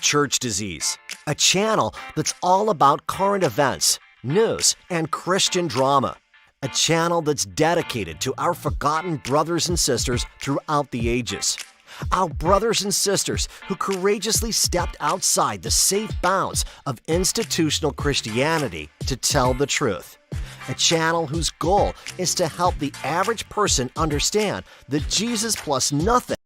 Church Disease, a channel that's all about current events, news, and Christian drama. A channel that's dedicated to our forgotten brothers and sisters throughout the ages. Our brothers and sisters who courageously stepped outside the safe bounds of institutional Christianity to tell the truth. A channel whose goal is to help the average person understand that Jesus plus nothing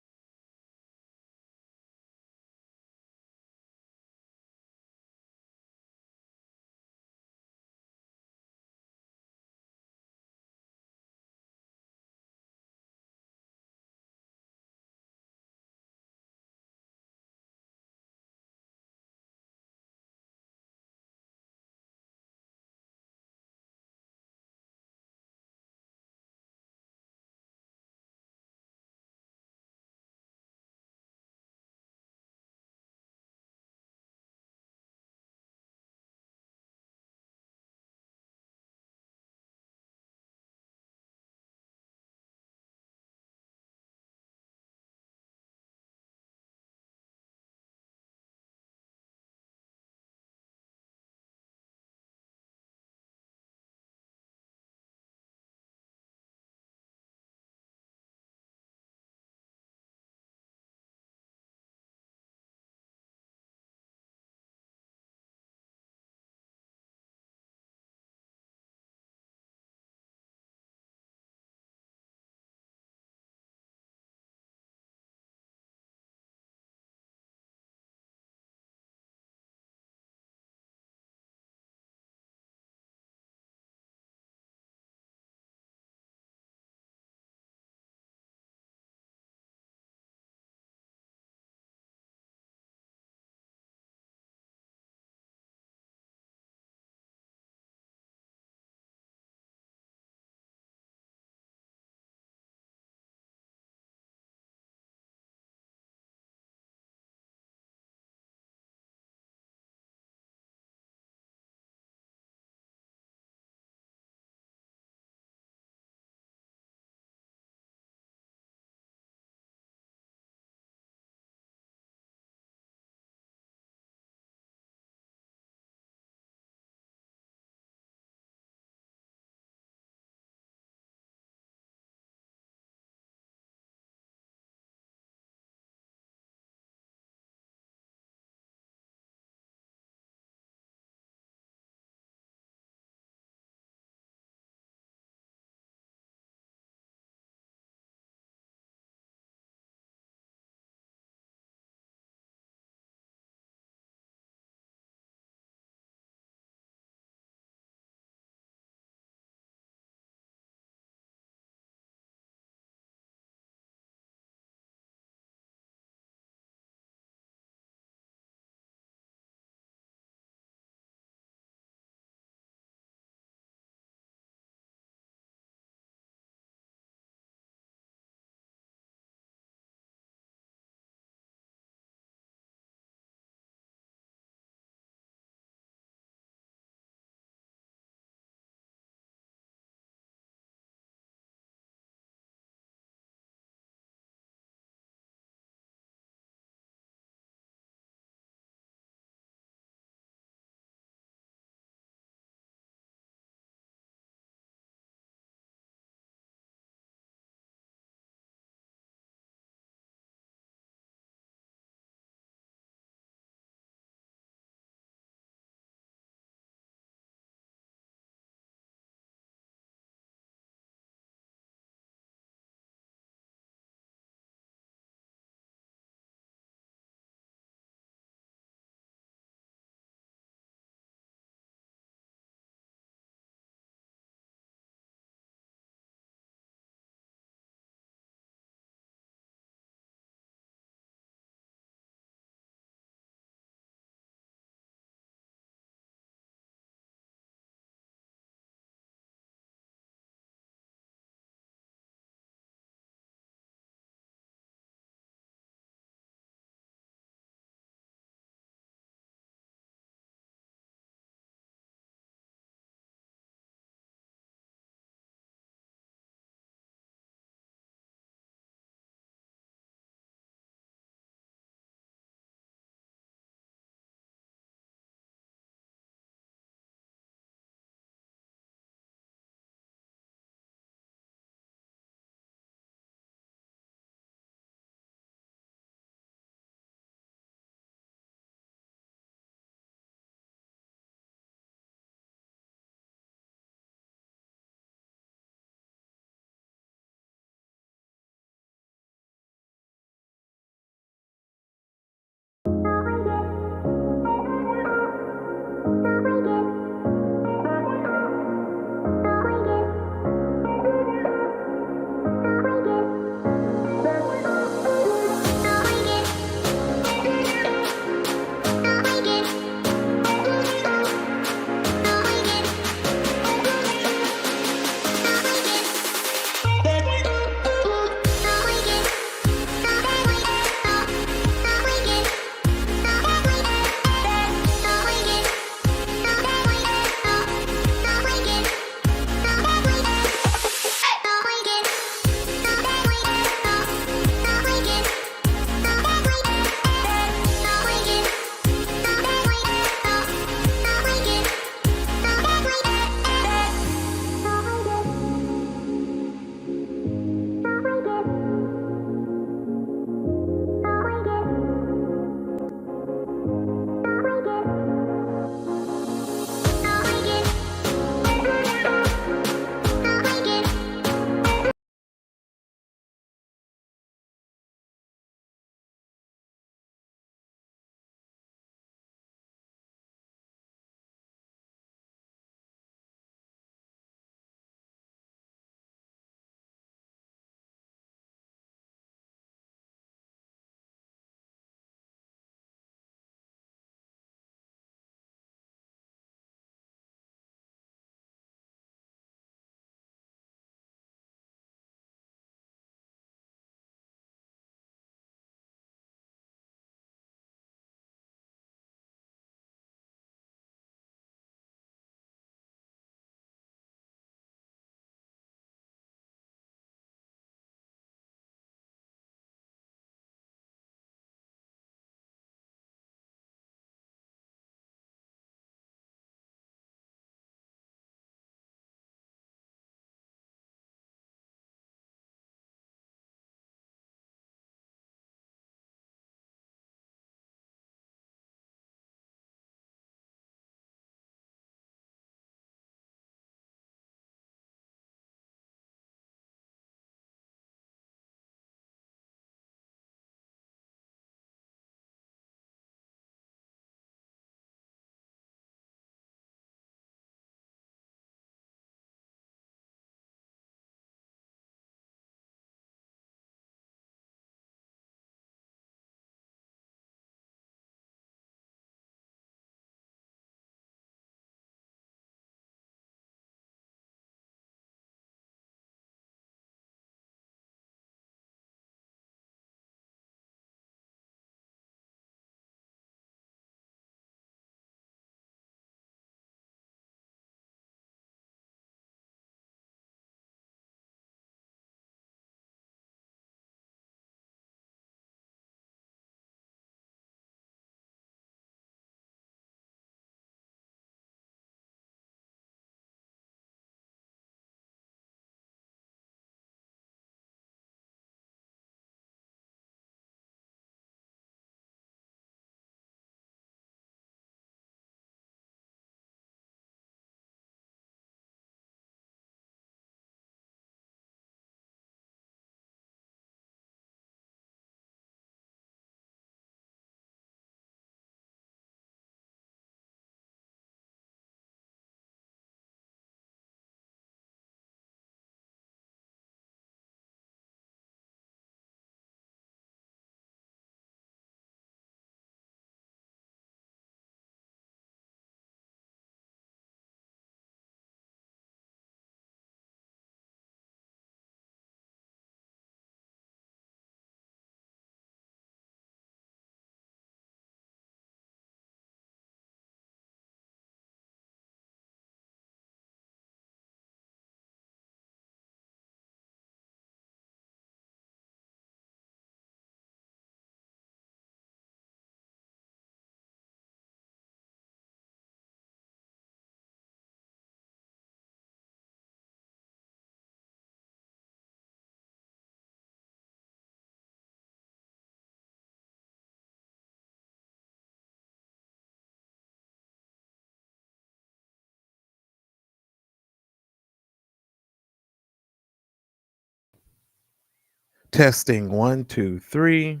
Testing 1, 2, 3.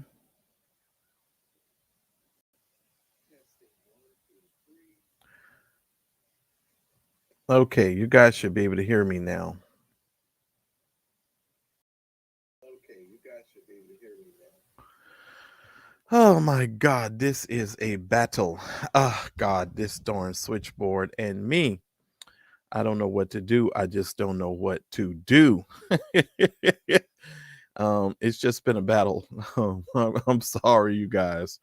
Okay, you guys should be able to hear me now. Oh my God, this is a battle. Ah, God, this darn switchboard and me. I don't know what to do. I just don't know what to do. It's just been a battle. I'm sorry, you guys.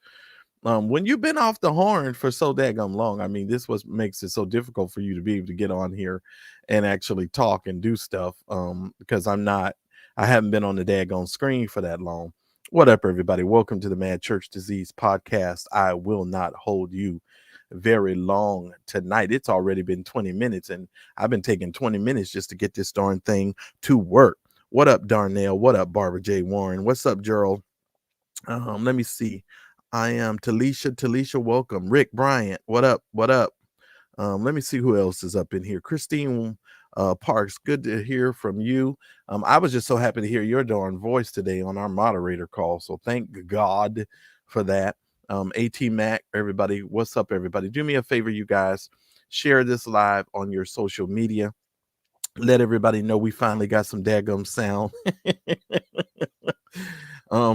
When you've been off the horn for so daggum long, I mean, this was makes it so difficult for you to be able to get on here and actually talk and do stuff. Because I haven't been on the daggone screen for that long. What up, everybody? Welcome to the Mad Church Disease Podcast. I will not hold you very long tonight. It's already been 20 minutes, and I've been taking 20 minutes just to get this darn thing to work. What up, Darnell? What up, Barbara J. Warren? What's up, Gerald? Let me see. I am Talisha. Talisha, welcome. Rick Bryant, what up? What up? Let me see who else is up in here. Christine Parks, good to hear from you. I was just so happy to hear your darn voice today on our moderator call. So thank God for that. AT Mac, everybody, what's up, everybody? Do me a favor, you guys. Share this live on your social media. Let everybody know we finally got some daggum sound.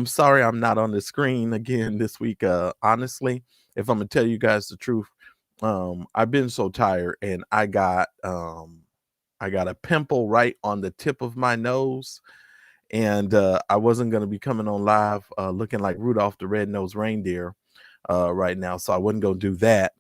Sorry I'm not on the screen again this week. Honestly, if I'm gonna tell you guys the truth, I've been so tired, and I got a pimple right on the tip of my nose, and I wasn't gonna be coming on live looking like Rudolph the Red-Nosed Reindeer right now, so I wasn't gonna do that.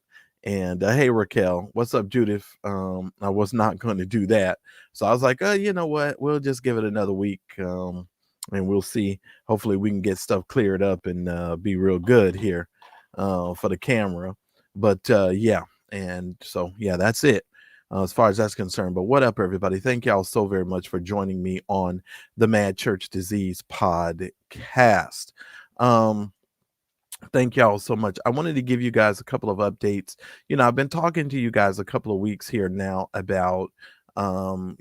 And hey, Raquel, what's up, Judith? I was not going to do that, so I was like, you know what? We'll just give it another week, and we'll see. Hopefully, we can get stuff cleared up and be real good here for the camera. But yeah, and so yeah, that's it as far as that's concerned. But what up, everybody? Thank y'all so very much for joining me on the Mad Church Disease Podcast. Thank y'all so much. I wanted to give you guys a couple of updates. I've been talking to you guys a couple of weeks here now about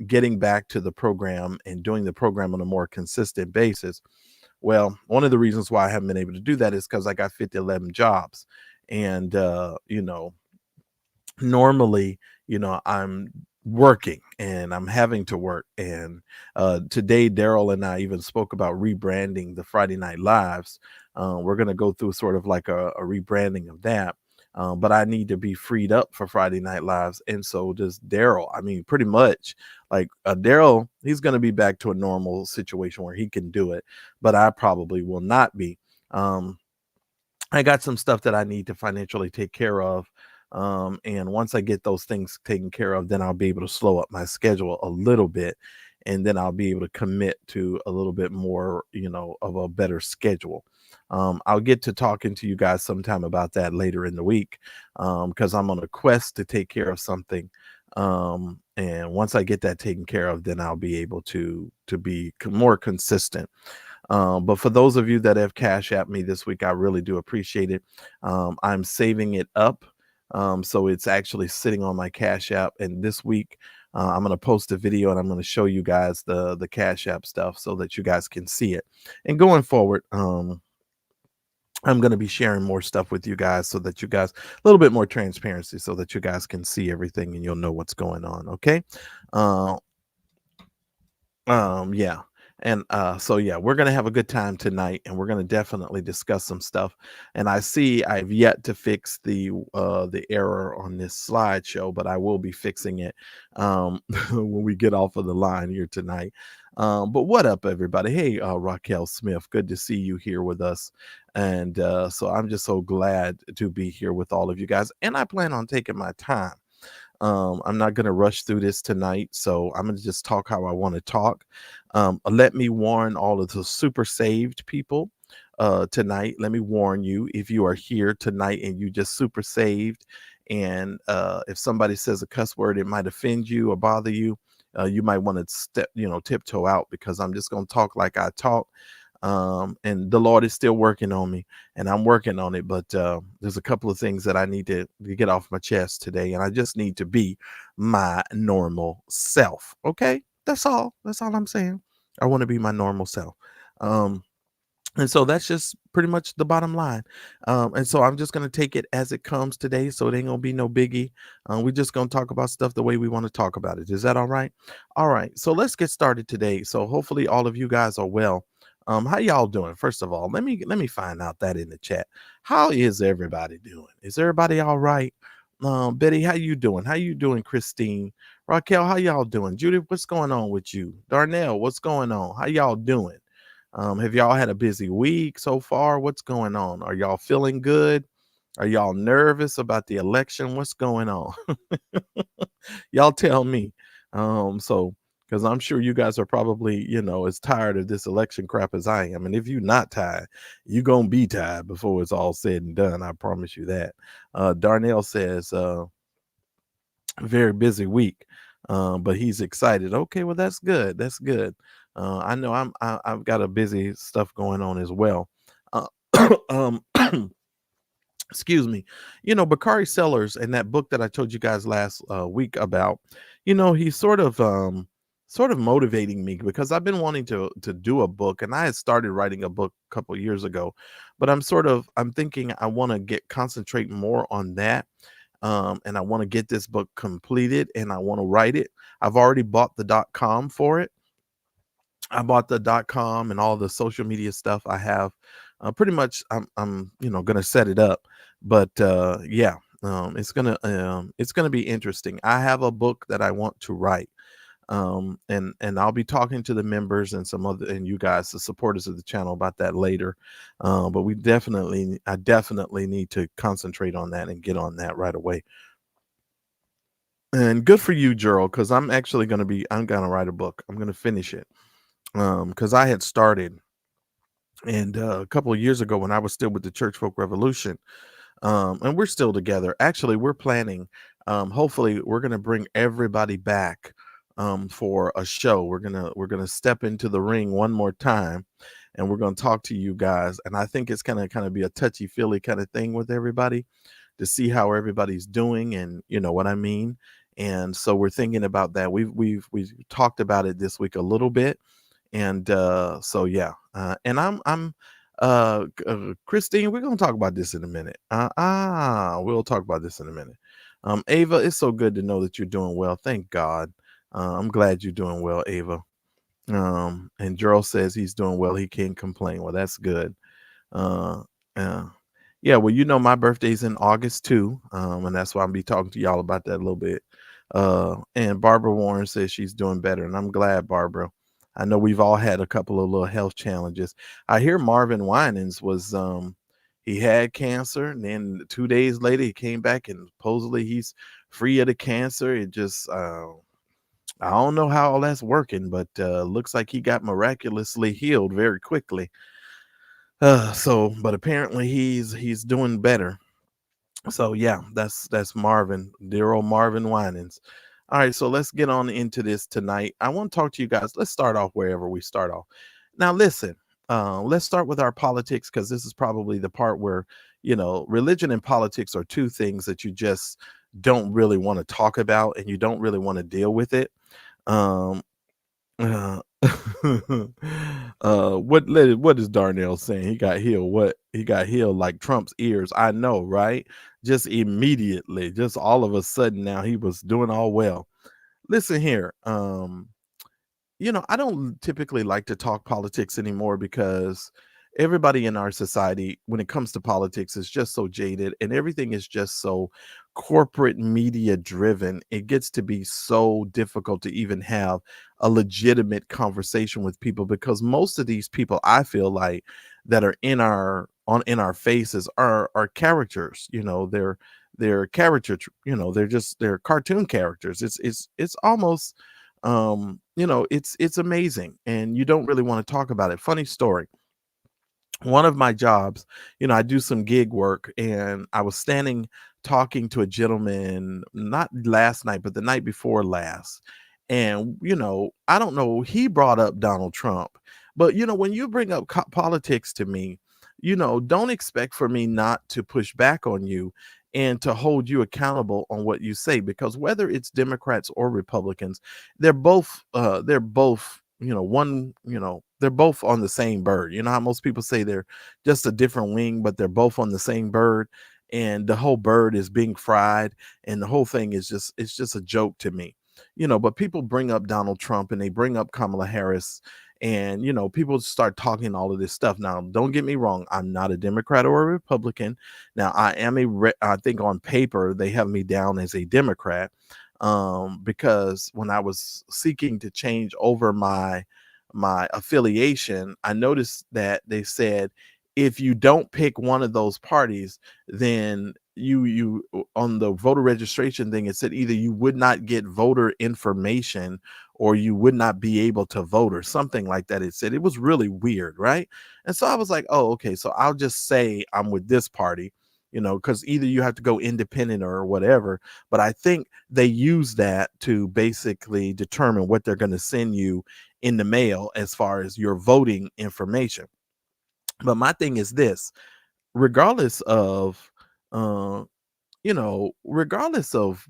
getting back to the program and doing the program on a more consistent basis. Well, one of the reasons why I haven't been able to do that is because I got 5011 jobs. And, normally, I'm working and I'm having to work. And today, Daryl and I even spoke about rebranding the Friday Night Lives. We're going to go through sort of like a rebranding of that. But I need to be freed up for Friday Night Lives. And so does Daryl. I mean, pretty much like Daryl, he's going to be back to a normal situation where he can do it, but I probably will not be. I got some stuff that I need to financially take care of. And once I get those things taken care of, then I'll be able to slow up my schedule a little bit. And then I'll be able to commit to a little bit more, of a better schedule. I'll get to talking to you guys sometime about that later in the week because I'm on a quest to take care of something. And once I get that taken care of, then I'll be able to be more consistent. But for those of you that have Cash App me this week, I really do appreciate it. I'm saving it up. So it's actually sitting on my Cash App. And this week, I'm going to post a video and I'm going to show you guys the Cash App stuff so that you guys can see it. And going forward, I'm going to be sharing more stuff with you guys so that you guys, a little bit more transparency so that you guys can see everything and you'll know what's going on. Okay. Uh, yeah. And so yeah, we're gonna have a good time tonight, and we're gonna definitely discuss some stuff. And I see I've yet to fix the error on this slideshow, but I will be fixing it when we get off of the line here tonight. But what up, everybody? Hey, Raquel Smith, good to see you here with us. And so I'm just so glad to be here with all of you guys. And I plan on taking my time. I'm not going to rush through this tonight, so I'm going to just talk how I want to talk. Let me warn all of the super saved people tonight. Let me warn you, if you are here tonight and you just super saved, and if somebody says a cuss word, it might offend you or bother you. You might want to tiptoe out because I'm just going to talk like I talk. And the Lord is still working on me, and I'm working on it. But there's a couple of things that I need to get off my chest today, and I just need to be my normal self. Okay, that's all. That's all I'm saying. I want to be my normal self. And so that's just pretty much the bottom line. And so I'm just going to take it as it comes today. So it ain't going to be no biggie. We're just going to talk about stuff the way we want to talk about it. Is that all right? All right. So let's get started today. So hopefully all of you guys are well. How y'all doing? First of all, let me find out that in the chat. How is everybody doing? Is everybody all right? Betty, how you doing? How you doing, Christine? Raquel, how y'all doing? Judith, what's going on with you? Darnell, what's going on? How y'all doing? Have y'all had a busy week so far? What's going on? Are y'all feeling good? Are y'all nervous about the election? What's going on? Y'all tell me. So because I'm sure you guys are probably, as tired of this election crap as I am. And if you're not tired, you're gonna be tired before it's all said and done. I promise you that. Darnell says, very busy week, but he's excited. Okay, well that's good. That's good. I know I've got a busy stuff going on as well. Uh, um, excuse me. Bakari Sellers and that book that I told you guys last week about, he's sort of motivating me because I've been wanting to do a book, and I had started writing a book a couple years ago, but I'm thinking I want to concentrate more on that. And I want to get this book completed, and I want to write it. I've already bought the .com for it. I bought the .com and all the social media stuff. I have pretty much. I'm gonna set it up, but yeah, it's gonna be interesting. I have a book that I want to write. And I'll be talking to the members and and you guys, the supporters of the channel, about that later. But I definitely need to concentrate on that and get on that right away. And good for you, Gerald, because I'm gonna write a book. I'm gonna finish it. Because I had started, and a couple of years ago when I was still with the Church Folk Revolution, and we're still together. Actually, we're planning. Hopefully, we're gonna bring everybody back for a show. We're gonna step into the ring one more time, and we're gonna talk to you guys. And I think it's gonna kind of be a touchy feely kind of thing with everybody to see how everybody's doing, and you know what I mean. And so we're thinking about that. We've talked about it this week a little bit, and so yeah. And I'm Christine, we're gonna talk about this in a minute. We'll talk about this in a minute. Ava, it's so good to know that you're doing well. Thank God. I'm glad you're doing well, Ava. And Gerald says he's doing well. He can't complain. Well, that's good. Uh, uh, yeah, well, my birthday's in August too. And that's why I'll be talking to y'all about that a little bit. And Barbara Warren says she's doing better, and I'm glad, Barbara. I know we've all had a couple of little health challenges. I hear Marvin Winans was he had cancer, and then 2 days later he came back and supposedly he's free of the cancer. It just I don't know how all that's working, but looks like he got miraculously healed very quickly. But apparently he's doing better. So yeah, that's Marvin, dear old Marvin Winans. All right, so let's get on into this tonight. I want to talk to you guys. Let's start off wherever we start off. Now, listen, let's start with our politics, because this is probably the part where, religion and politics are two things that you just don't really want to talk about, and you don't really want to deal with it. Um, uh, what is Darnell saying? He got healed. What? He got healed like Trump's ears. I know, right? Just immediately, just all of a sudden now he was doing all well. Listen here. I don't typically like to talk politics anymore, because everybody in our society, when it comes to politics, is just so jaded, and everything is just so corporate media driven. It gets to be so difficult to even have a legitimate conversation with people, because most of these people, I feel like, that are in our faces are characters. They're caricature. They're cartoon characters. It's almost it's amazing, and you don't really want to talk about it. Funny story. One of my jobs, I do some gig work, and I was standing talking to a gentleman, not last night, but the night before last. And, I don't know, he brought up Donald Trump. But, when you bring up politics to me, don't expect for me not to push back on you and to hold you accountable on what you say, because whether it's Democrats or Republicans, they're both one, they're both on the same bird. You know how most people say they're just a different wing, but they're both on the same bird, and the whole bird is being fried, and the whole thing is just it's just a joke to me. But people bring up Donald Trump and they bring up Kamala Harris, and people start talking all of this stuff. Now, don't get me wrong, I'm not a Democrat or a Republican. Now, I am I think on paper they have me down as a Democrat, because when I was seeking to change over my affiliation, I noticed that they said if you don't pick one of those parties, then you on the voter registration thing, it said either you would not get voter information or you would not be able to vote or something like that. It said it was really weird, right? And so I was like, oh, okay, so I'll just say I'm with this party, because either you have to go independent or whatever. But I think they use that to basically determine what they're going to send you in the mail as far as your voting information. But my thing is this: regardless of uh, regardless of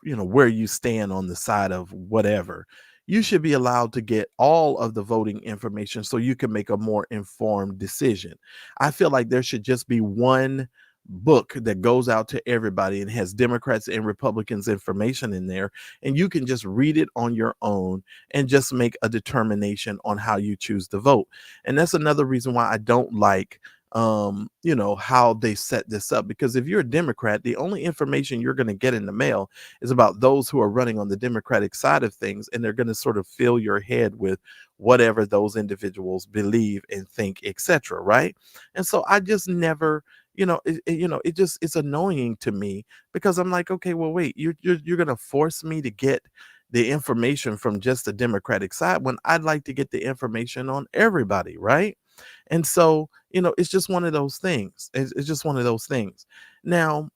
where you stand on the side of whatever, you should be allowed to get all of the voting information so you can make a more informed decision. I feel like there should just be one book that goes out to everybody and has Democrats and Republicans information in there, and you can just read it on your own and just make a determination on how you choose to vote. And that's another reason why I don't like how they set this up, because if you're a Democrat, the only information you're going to get in the mail is about those who are running on the Democratic side of things, and they're going to sort of fill your head with whatever those individuals believe and think, etc., right? And so I just never, it's annoying to me, because I'm like, okay, well, wait, you're going to force me to get the information from just the Democratic side when I'd like to get the information on everybody, right? And so, it's just one of those things. It's just one of those things. Now,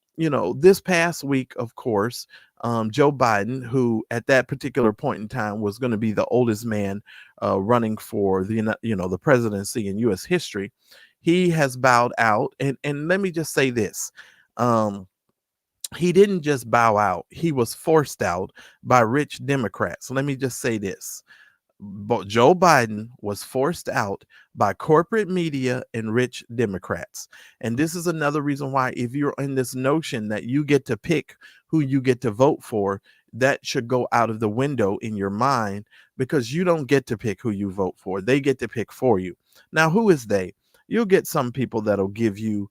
this past week, of course, Joe Biden, who at that particular point in time was going to be the oldest man running for the presidency in U.S. history, he has bowed out. And let me just say this. He didn't just bow out. He was forced out by rich Democrats. Let me just say this: but Joe Biden was forced out by corporate media and rich Democrats. And this is another reason why, if you're in this notion that you get to pick who you get to vote for, that should go out of the window in your mind, because you don't get to pick who you vote for. They get to pick for you. Now, who is they? You'll get some people that'll give you,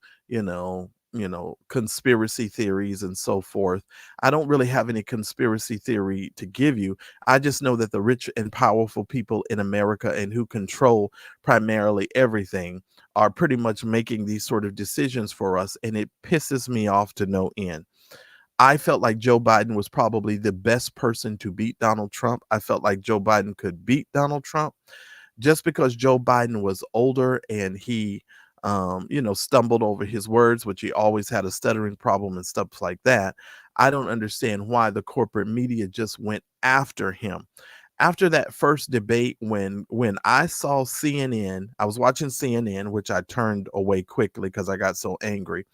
conspiracy theories and so forth. I don't really have any conspiracy theory to give you. I just know that the rich and powerful people in America, and who control primarily everything, are pretty much making these sort of decisions for us, and it pisses me off to no end. I felt like Joe Biden was probably the best person to beat Donald Trump. I felt like Joe Biden could beat Donald Trump. Just because Joe Biden was older and he stumbled over his words, which he always had a stuttering problem and stuff like that. I don't understand why the corporate media just went after him. After that first debate, when I saw CNN, I was watching CNN, which I turned away quickly because I got so angry.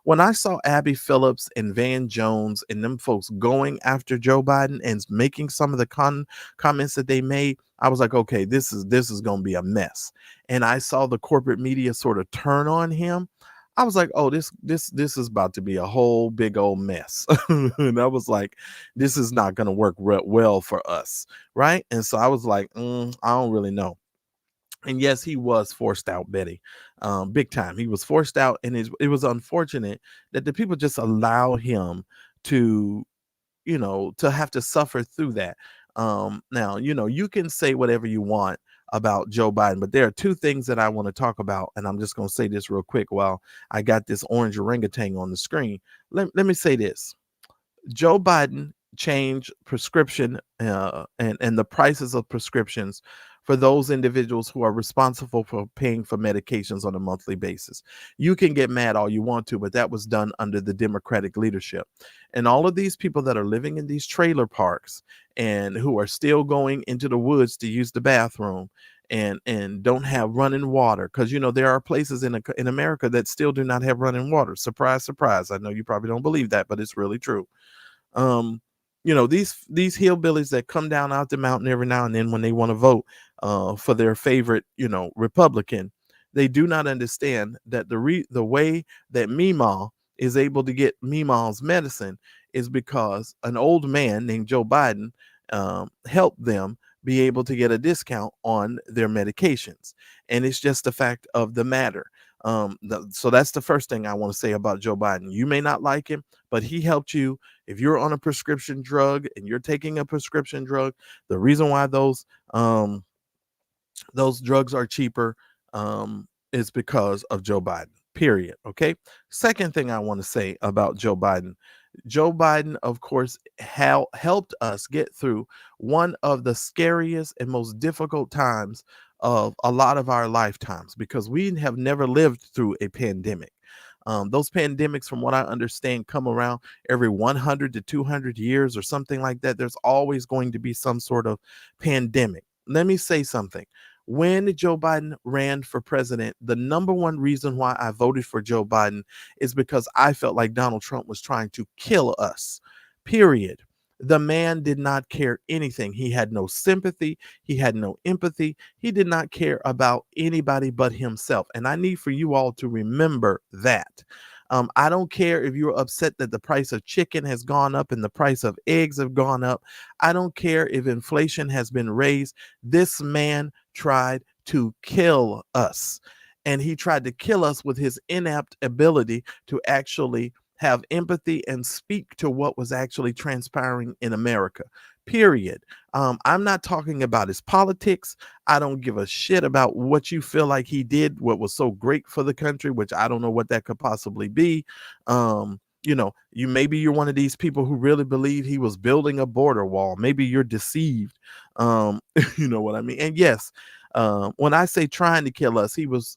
When I saw Abby Phillips and Van Jones and them folks going after Joe Biden and making some of the comments that they made, I was like, okay, this is going to be a mess. And I saw the corporate media sort of turn on him. I was like, oh, this is about to be a whole big old mess. And I was like, this is not going to work well for us, right? And so I was like, I don't really know. And yes, he was forced out, Betty, big time. He was forced out, and it was unfortunate that the people just allow him to, to have to suffer through that. Now, you can say whatever you want about Joe Biden, but there are two things that I want to talk about, and I'm just going to say this real quick while I got this orange orangutan on the screen. Let me say this: Joe Biden changed prescription and the prices of prescriptions for those individuals who are responsible for paying for medications on a monthly basis. You can get mad all you want to, but that was done under the Democratic leadership. And all of these people that are living in these trailer parks, and who are still going into the woods to use the bathroom, and don't have running water, because there are places in America that still do not have running water. Surprise, surprise. I know you probably don't believe that, but it's really true. um these hillbillies that come down out the mountain every now and then when they want to vote for their favorite, Republican. They do not understand that the way that Meemaw is able to get Meemaw's medicine is because an old man named Joe Biden helped them be able to get a discount on their medications. And it's just the fact of the matter. So that's the first thing I want to say about Joe Biden. You may not like him, but he helped you. If you're on a prescription drug and you're taking a prescription drug, the reason why those drugs are cheaper is because of Joe Biden. Period. Okay. Second thing I want to say about Joe Biden. Joe Biden, of course, helped us get through one of the scariest and most difficult times of a lot of our lifetimes because we have never lived through a pandemic. Those pandemics, from what I understand, come around every 100 to 200 years or something like that. There's always going to be some sort of pandemic. Let me say something. When Joe Biden ran for president, the number one reason why I voted for Joe Biden is because I felt like Donald Trump was trying to kill us, period. The man did not care anything. He had no sympathy. He had no empathy. He did not care about anybody but himself. And I need for you all to remember that. I don't care if you're upset that the price of chicken has gone up and the price of eggs have gone up. I don't care if inflation has been raised. This man tried to kill us. And he tried to kill us with his inept ability to actually have empathy and speak to what was actually transpiring in America. Period. I'm not talking about his politics. I don't give a shit about what you feel like he did, what was so great for the country, which I don't know what that could possibly be. Maybe you're one of these people who really believe he was building a border wall. Maybe you're deceived. You know what I mean? And yes, when I say trying to kill us, he was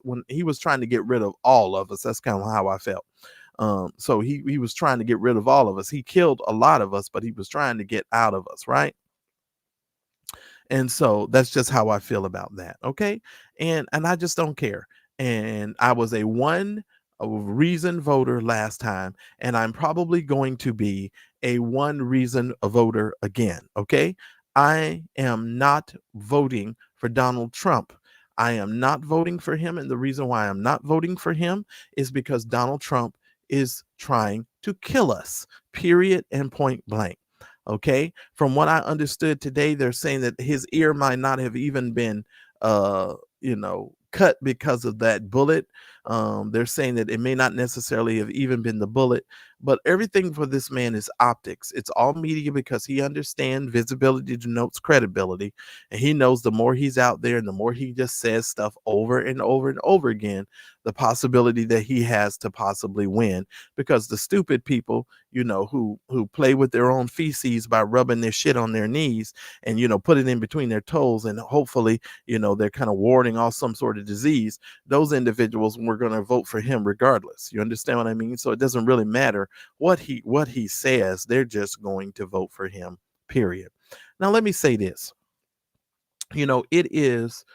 trying to get rid of all of us. That's kind of how I felt. So he was trying to get rid of all of us. He killed a lot of us, but he was trying to get out of us, right? And so that's just how I feel about that. Okay. And I just don't care. And I was a one reason voter last time, and I'm probably going to be a one reason voter again. Okay. I am not voting for Donald Trump. I am not voting for him. And the reason why I'm not voting for him is because Donald Trump is trying to kill us, period and point blank. Okay. From what I understood today, they're saying that his ear might not have even been, cut because of that bullet. They're saying that it may not necessarily have even been the bullet, but everything for this man is optics. It's all media because he understands visibility denotes credibility. And he knows the more he's out there and the more he just says stuff over and over and over again, the possibility that he has to possibly win, because the stupid people, who play with their own feces by rubbing their shit on their knees and, put it in between their toes and hopefully, they're kind of warding off some sort of disease. Those individuals were going to vote for him regardless. You understand what I mean? So it doesn't really matter what he says. They're just going to vote for him, period. Now, let me say this. It is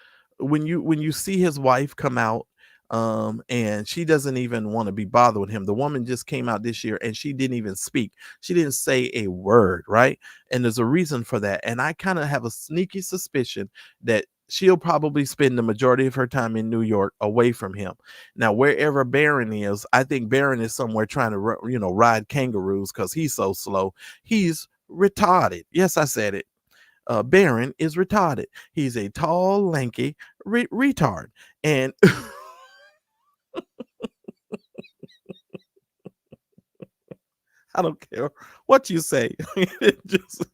when you see his wife come out, and she doesn't even want to be bothered with him. The woman just came out this year and she didn't even speak. She didn't say a word, right? And there's a reason for that. And I kind of have a sneaky suspicion that she'll probably spend the majority of her time in New York away from him. Now, wherever Barron is, I think Barron is somewhere trying to, ride kangaroos because he's so slow. He's retarded. Yes, I said it. Barron is retarded. He's a tall, lanky retard. And I don't care what you say. Just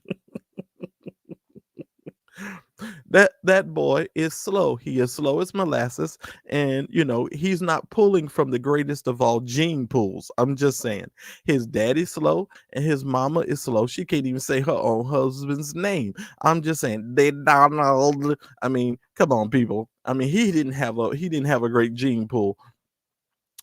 that boy is slow. He is slow as molasses, and he's not pulling from the greatest of all gene pools. I'm just saying, his daddy's slow and his mama is slow. She can't even say her own husband's name. I'm just saying, they Donald. I mean, come on, people. I mean, he didn't have a great gene pool.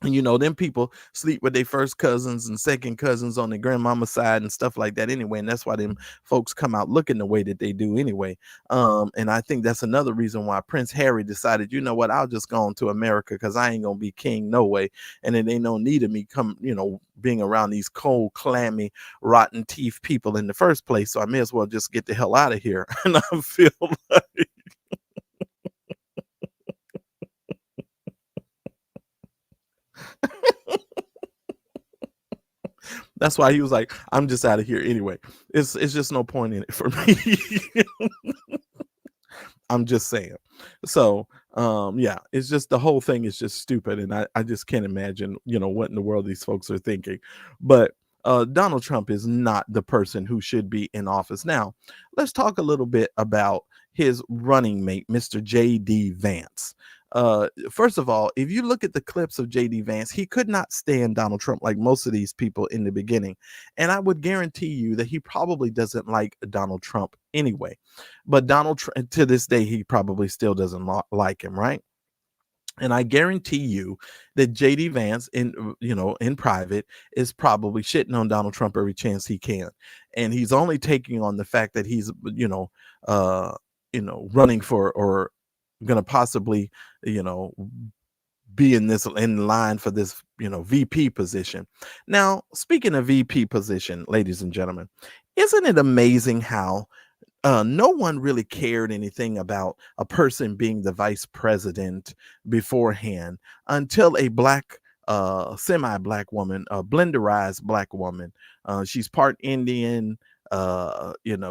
And them people sleep with their first cousins and second cousins on their grandmama's side and stuff like that anyway. And that's why them folks come out looking the way that they do anyway. And I think that's another reason why Prince Harry decided, you know what, I'll just go on to America because I ain't gonna be king no way. And it ain't no need of me being around these cold, clammy, rotten teeth people in the first place. So I may as well just get the hell out of here. And I feel like that's why he was like, I'm just out of here anyway. It's just no point in it for me. I'm just saying. So yeah, it's just the whole thing is just stupid. And I just can't imagine, what in the world these folks are thinking. But Donald Trump is not the person who should be in office. Now, let's talk a little bit about his running mate, Mr. J.D. Vance. First of all, if you look at the clips of J.D. Vance, he could not stand Donald Trump like most of these people in the beginning. And I would guarantee you that he probably doesn't like Donald Trump anyway. But Donald Trump, to this day, he probably still doesn't like him, right? And I guarantee you that JD Vance in private is probably shitting on Donald Trump every chance he can. And he's only taking on the fact that he's, running for or going to possibly, be in line for this, VP position. Now, speaking of VP position, ladies and gentlemen, isn't it amazing how no one really cared anything about a person being the vice president beforehand until a black, semi-black woman, a blenderized black woman. She's part Indian.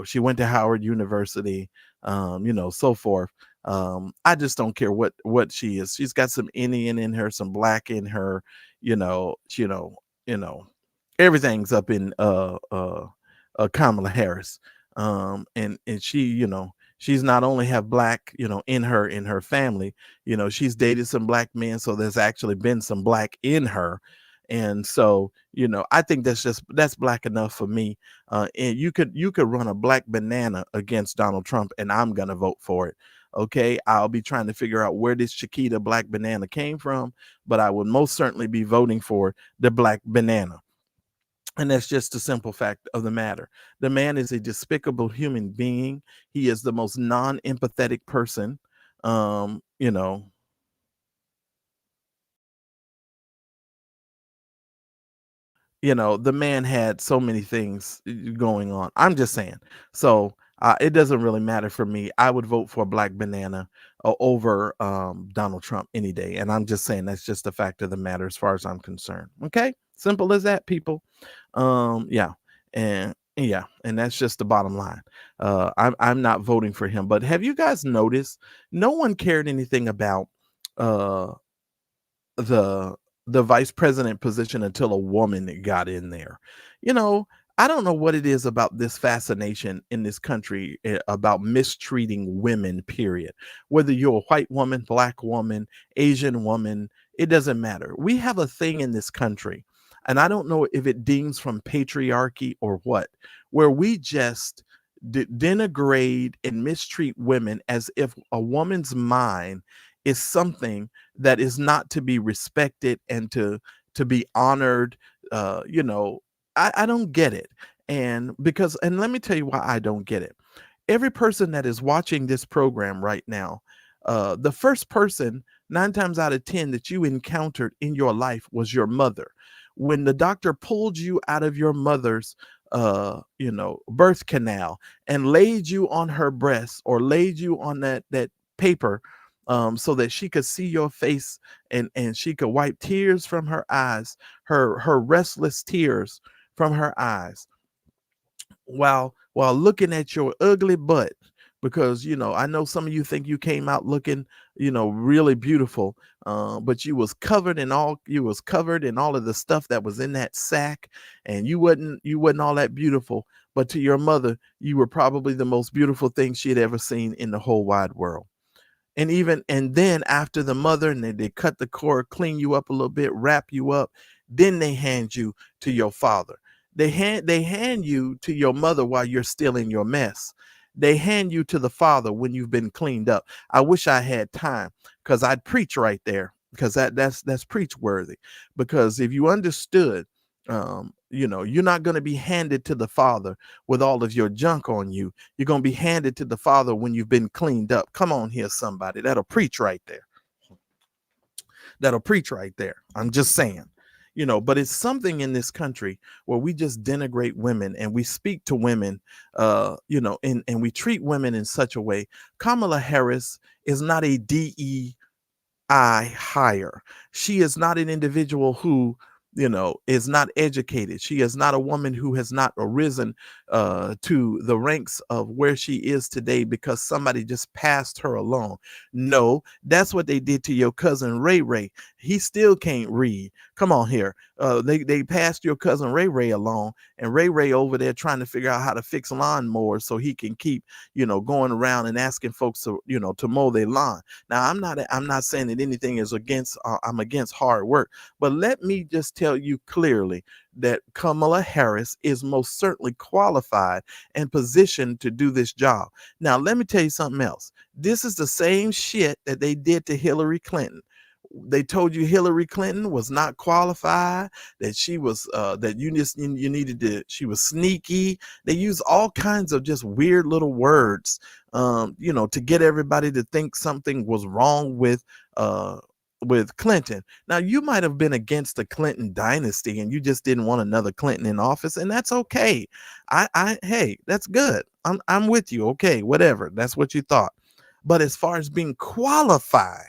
She went to Howard University. So forth. I just don't care what she is. She's got some Indian in her, some black in her. You know, you know, you know, everything's up in Kamala Harris. And she, she's not only have black, in her family, she's dated some black men, so there's actually been some black in her. And so, I think that's black enough for me. And you could run a black banana against Donald Trump and I'm gonna vote for it. Okay, I'll be trying to figure out where this Chiquita black banana came from, but I would most certainly be voting for the black banana. And that's just the simple fact of the matter. The man is a despicable human being. He is the most non-empathetic person. Um, you know, the man had so many things going on. I'm just saying. So it doesn't really matter for me. I would vote for a black banana over Donald Trump any day. And I'm just saying that's just the fact of the matter as far as I'm concerned. Okay, simple as that, people. Yeah, and that's just the bottom line. I'm not voting for him. But have you guys noticed? No one cared anything about uh the the vice president position until a woman got in there. You know, I don't know what it is about this fascination in this country about mistreating women, period. Whether you're a white woman, black woman, Asian woman, it doesn't matter. We have a thing in this country, and I don't know if it deems from patriarchy or what, where we just denigrate and mistreat women as if a woman's mind is something that is not to be respected and to be honored. I don't get it. And let me tell you why I don't get it. Every person that is watching this program right now, the first person 9 times out of 10 that you encountered in your life was your mother. When the doctor pulled you out of your mother's birth canal and laid you on her breast or laid you on that paper, so that she could see your face and she could wipe tears from her eyes, her restless tears from her eyes, while looking at your ugly butt. Because I know some of you think you came out looking really beautiful, but you was covered in all of the stuff that was in that sack, and you wasn't all that beautiful. But to your mother, you were probably the most beautiful thing she had ever seen in the whole wide world. And then after the mother, and they cut the cord, clean you up a little bit, wrap you up, then they hand you to your father. They hand you to your mother while you're still in your mess. They hand you to the father when you've been cleaned up. I wish I had time, because I'd preach right there because that's preach worthy. Because if you understood, you're not going to be handed to the Father with all of your junk on you. You're going to be handed to the Father when you've been cleaned up. Come on here, somebody. That'll preach right there. That'll preach right there. I'm just saying. But it's something in this country where we just denigrate women and we speak to women, and we treat women in such a way. Kamala Harris is not a DEI hire. She is not an individual who, is not educated. She is not a woman who has not arisen to the ranks of where she is today because somebody just passed her along. No, that's what they did to your cousin Ray Ray. He still can't read. Come on here. They passed your cousin Ray Ray along, and Ray Ray over there trying to figure out how to fix lawnmowers so he can keep, going around and asking folks to mow their lawn. Now, I'm not saying that anything is against, I'm against hard work, but let me just tell you clearly that Kamala Harris is most certainly qualified and positioned to do this job. Now, let me tell you something else. This is the same shit that they did to Hillary Clinton. They told you Hillary Clinton was not qualified, that she was that you needed to, she was sneaky. They use all kinds of just weird little words to get everybody to think something was wrong with Clinton. Now, you might have been against the Clinton dynasty and you just didn't want another Clinton in office, and that's okay. Hey, that's good. I'm with you. Okay, whatever. That's what you thought. But as far as being qualified,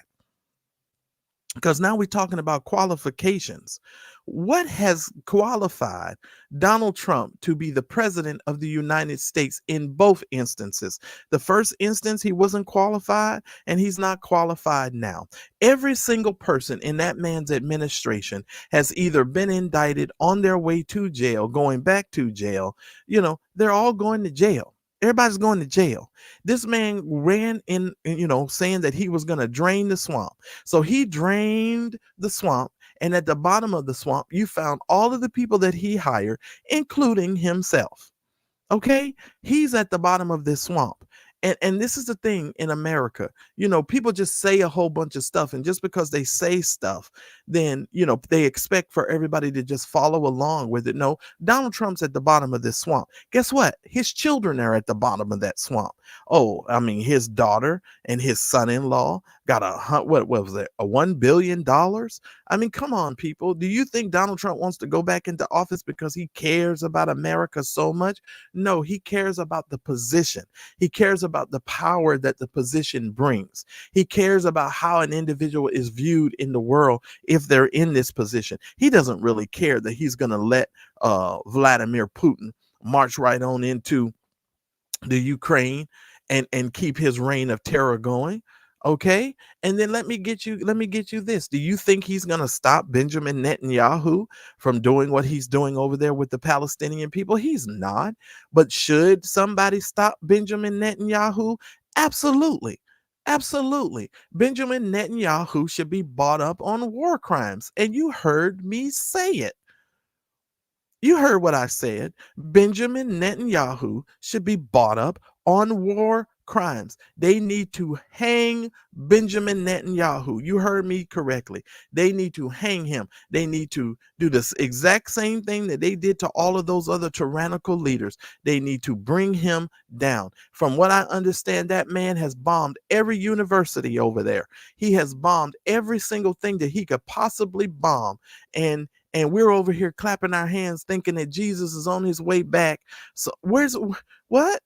because now we're talking about qualifications. What has qualified Donald Trump to be the president of the United States in both instances? The first instance, he wasn't qualified, and he's not qualified now. Every single person in that man's administration has either been indicted, on their way to jail, going back to jail. They're all going to jail. Everybody's going to jail. This man ran in, saying that he was going to drain the swamp. So he drained the swamp. And at the bottom of the swamp, you found all of the people that he hired, including himself. Okay? He's at the bottom of this swamp. And this is the thing in America. People just say a whole bunch of stuff. And just because they say stuff, then, they expect for everybody to just follow along with it. No, Donald Trump's at the bottom of this swamp. Guess what? His children are at the bottom of that swamp. Oh, I mean, his daughter and his son-in-law got what was it? $1 billion? I mean, come on, people. Do you think Donald Trump wants to go back into office because he cares about America so much? No, he cares about the position. He cares about the power that the position brings. He cares about how an individual is viewed in the world if they're in this position. He doesn't really care that he's going to let Vladimir Putin march right on into the Ukraine and keep his reign of terror going. Okay. And then let me get you this. Do you think he's going to stop Benjamin Netanyahu from doing what he's doing over there with the Palestinian people? He's not. But should somebody stop Benjamin Netanyahu? Absolutely. Absolutely. Benjamin Netanyahu should be brought up on war crimes. And you heard me say it. You heard what I said. Benjamin Netanyahu should be brought up on war crimes. They need to hang Benjamin Netanyahu. You heard me correctly. They need to hang him. They need to do this exact same thing that they did to all of those other tyrannical leaders. They need to bring him down. From what I understand, that man has bombed every university over there. He has bombed every single thing that he could possibly bomb. And we're over here clapping our hands thinking that Jesus is on his way back. So what?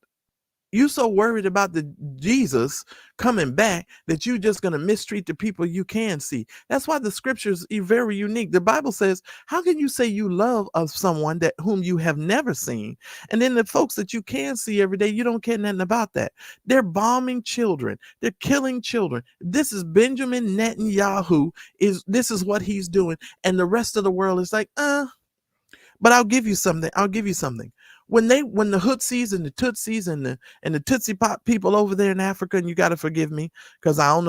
You so worried about the Jesus coming back that you just going to mistreat the people you can see. That's why the scriptures are very unique. The Bible says, how can you say you love of someone that whom you have never seen? And then the folks that you can see every day, you don't care nothing about that. They're bombing children. They're killing children. This is Benjamin Netanyahu. This is what he's doing. And the rest of the world is like, but I'll give you something. When the Hutsis and the Tutsis and the Tootsie Pop people over there in Africa, and you got to forgive me because I don't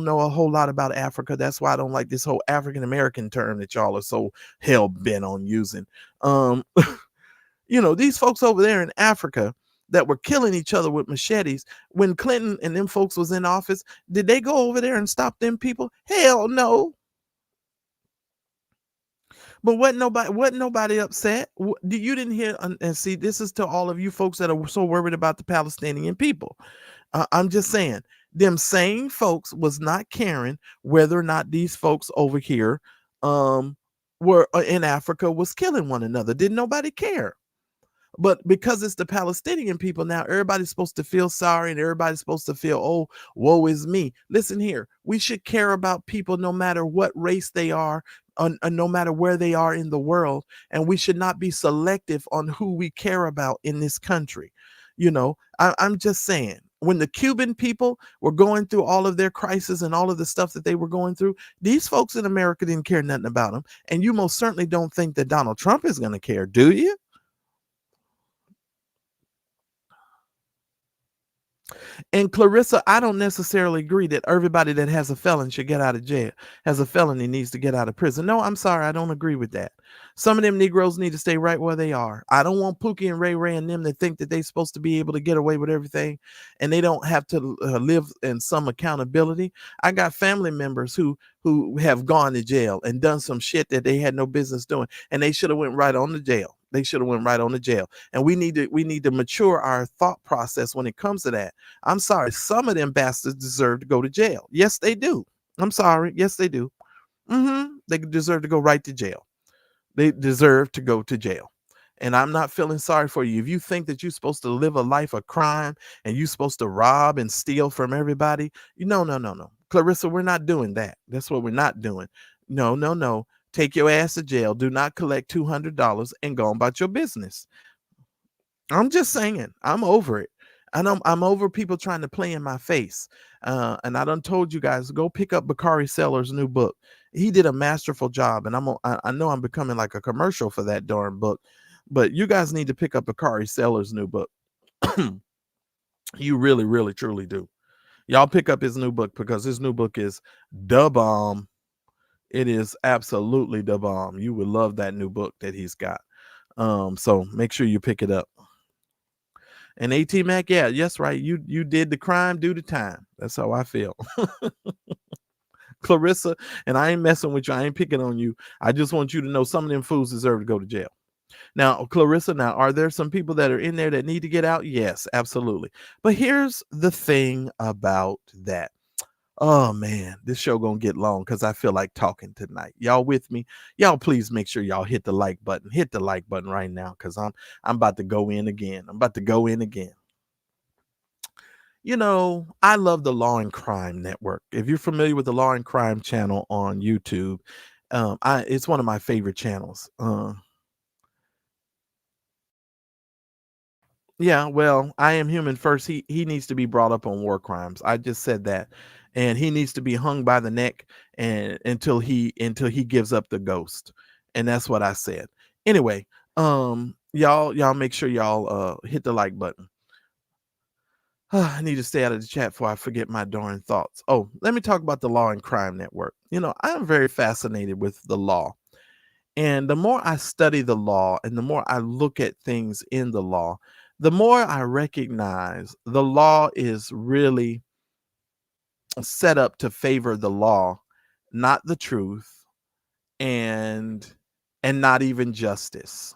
know a whole lot about Africa. That's why I don't like this whole African American term that y'all are so hell bent on using. These folks over there in Africa that were killing each other with machetes when Clinton and them folks was in office, did they go over there and stop them people? Hell no. But wasn't nobody upset. You didn't hear, and see, this is to all of you folks that are so worried about the Palestinian people. I'm just saying, them same folks was not caring whether or not these folks over here um were in Africa was killing one another. Didn't nobody care. But because it's the Palestinian people now, everybody's supposed to feel sorry and everybody's supposed to feel, oh, woe is me. Listen here, we should care about people no matter what race they are, no matter where they are in the world. And we should not be selective on who we care about in this country. I'm just saying, when the Cuban people were going through all of their crisis and all of the stuff that they were going through, these folks in America didn't care nothing about them. And you most certainly don't think that Donald Trump is going to care, do you? And Clarissa, I don't necessarily agree that everybody that has a felon should get out of jail, has a felony needs to get out of prison. No, I'm sorry, I don't agree with that. Some of them Negroes need to stay right where they are. I don't want Pookie and Ray Ray and them to think that they're supposed to be able to get away with everything and they don't have to live in some accountability. I got family members who have gone to jail and done some shit that they had no business doing, and they should have went right on to jail. They should have went right on to jail. And we need to mature our thought process when it comes to that. I'm sorry, some of them bastards deserve to go to jail. Yes, they do. I'm sorry. Yes, they do. They deserve to go right to jail. They deserve to go to jail. And I'm not feeling sorry for you. If you think that you're supposed to live a life of crime and you're supposed to rob and steal from everybody, no. Clarissa, we're not doing that. That's what we're not doing. No. Take your ass to jail. Do not collect $200 and go about your business. I'm just saying, I'm over it. I'm over people trying to play in my face. And I done told you guys, go pick up Bakari Seller's new book. He did a masterful job, and I know I'm becoming like a commercial for that darn book, but you guys need to pick up Bakari Seller's new book. You really, really, truly do. Y'all pick up his new book because his new book is the bomb. It is absolutely the bomb. You would love that new book that he's got. So make sure you pick it up. And AT Mac, yeah, yes, right. You did the crime, do the time. That's how I feel. Clarissa, and I ain't messing with you. I ain't picking on you. I just want you to know some of them fools deserve to go to jail. Now, Clarissa, are there some people that are in there that need to get out? Yes, absolutely. But here's the thing about that. Oh man, this show gonna get long because I feel like talking tonight. Y'all with me? Y'all please make sure y'all hit the like button. Hit the like button right now because I'm about to go in again. I love the Law and Crime Network. If you're familiar with the Law and Crime channel on YouTube, it's one of my favorite channels. Yeah, well, I Am Human first. He needs to be brought up on war crimes. I just said that, and he needs to be hung by the neck and until he gives up the ghost, and that's what I said. Anyway, y'all make sure y'all hit the like button. I need to stay out of the chat before I forget my darn thoughts. Oh, let me talk about the Law and Crime Network. I'm very fascinated with the law. And the more I study the law and the more I look at things in the law, the more I recognize the law is really set up to favor the law, not the truth, and not even justice.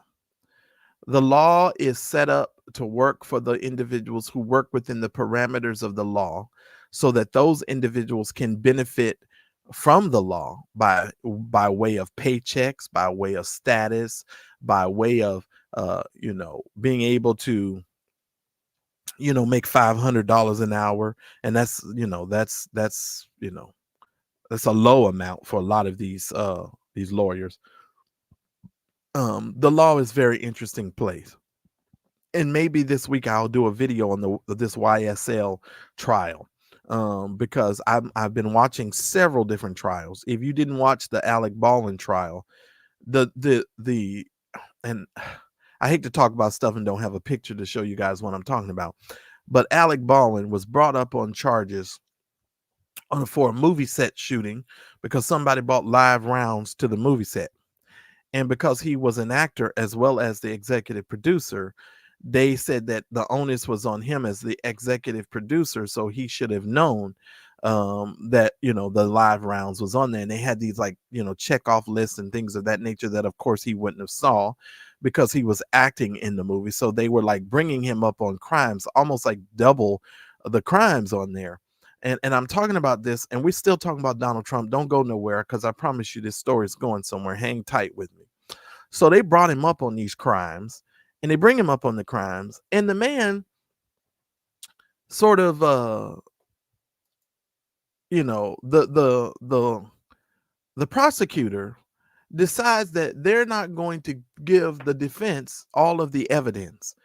The law is set up to work for the individuals who work within the parameters of the law so that those individuals can benefit from the law by way of paychecks, by way of status, by way of being able to make $500 an hour, and that's a low amount for a lot of these lawyers. The law is very interesting place. And maybe this week I'll do a video on this YSL trial, because I've been watching several different trials. If you didn't watch the Alec Baldwin trial, and I hate to talk about stuff and don't have a picture to show you guys what I'm talking about, but Alec Baldwin was brought up on charges for a movie set shooting because somebody bought live rounds to the movie set. And because he was an actor as well as the executive producer, they said that the onus was on him as the executive producer, so he should have known that, the live rounds was on there, and they had these, like, check off lists and things of that nature that of course he wouldn't have saw because he was acting in the movie. So they were like bringing him up on crimes, almost like double the crimes on there. And I'm talking about this, and we're still talking about Donald Trump. Don't go nowhere, because I promise you this story is going somewhere. Hang tight with me. So they brought him up on these crimes, and they bring him up on the crimes, and the man sort of the prosecutor decides that they're not going to give the defense all of the evidence.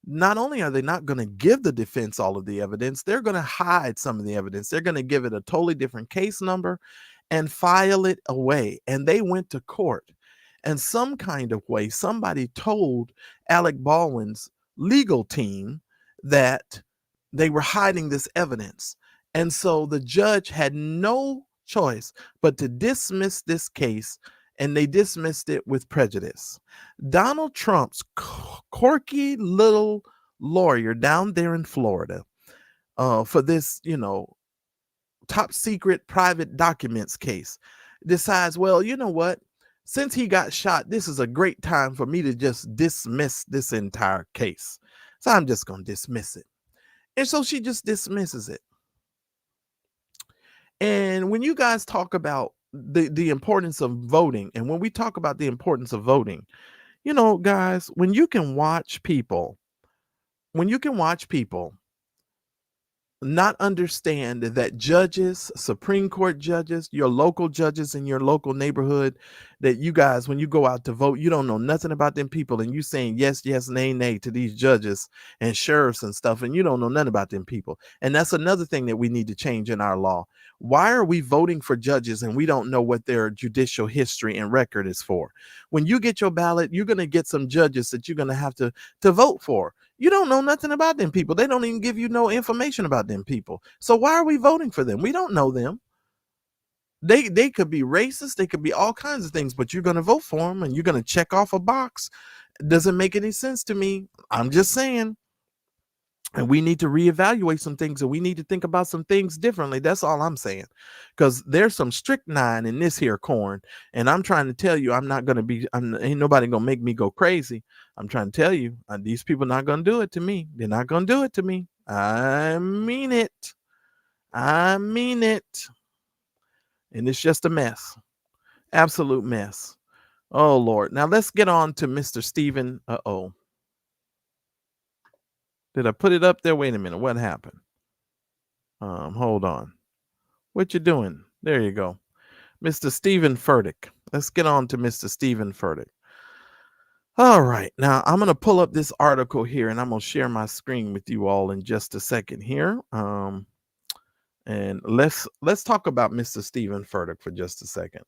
Not only are they not going to give the defense all of the evidence, they're going to hide some of the evidence. They're going to give it a totally different case number and file it away. And they went to court. And some kind of way, somebody told Alec Baldwin's legal team that they were hiding this evidence. And so the judge had no choice but to dismiss this case, and they dismissed it with prejudice. Donald Trump's quirky little lawyer down there in Florida, for this, top secret private documents case, decides, well, you know what? Since he got shot, this is a great time for me to just dismiss this entire case. So I'm just going to dismiss it. And so she just dismisses it. And when you guys talk about the importance of voting, and when we talk about the importance of voting, guys, when you can watch people not understand that judges, Supreme Court judges, your local judges in your local neighborhood, that you guys, when you go out to vote, you don't know nothing about them people, and you saying yes, yes, nay, nay to these judges and sheriffs and stuff, and you don't know nothing about them people. And that's another thing that we need to change in our law. Why are we voting for judges and we don't know what their judicial history and record is for? When you get your ballot, you're going to get some judges that you're going to have to vote for. You don't know nothing about them people. They don't even give you no information about them people. So why are we voting for them? We don't know them. They could be racist. They could be all kinds of things, but you're going to vote for them and you're going to check off a box. It doesn't make any sense to me. I'm just saying. And we need to reevaluate some things, and we need to think about some things differently. That's all I'm saying. Because there's some strychnine in this here corn. And I'm trying to tell you, ain't nobody going to make me go crazy. I'm trying to tell you, these people not going to do it to me. They're not going to do it to me. I mean it. And it's just a mess. Absolute mess. Oh, Lord. Now let's get on to Mr. Stephen. Uh-oh. Did I put it up there? Wait a minute. What happened? Hold on. What you doing? There you go. Mr. Stephen Furtick. Let's get on to Mr. Stephen Furtick. All right. Now I'm going to pull up this article here, and I'm going to share my screen with you all in just a second here. And let's talk about Mr. Stephen Furtick for just a second.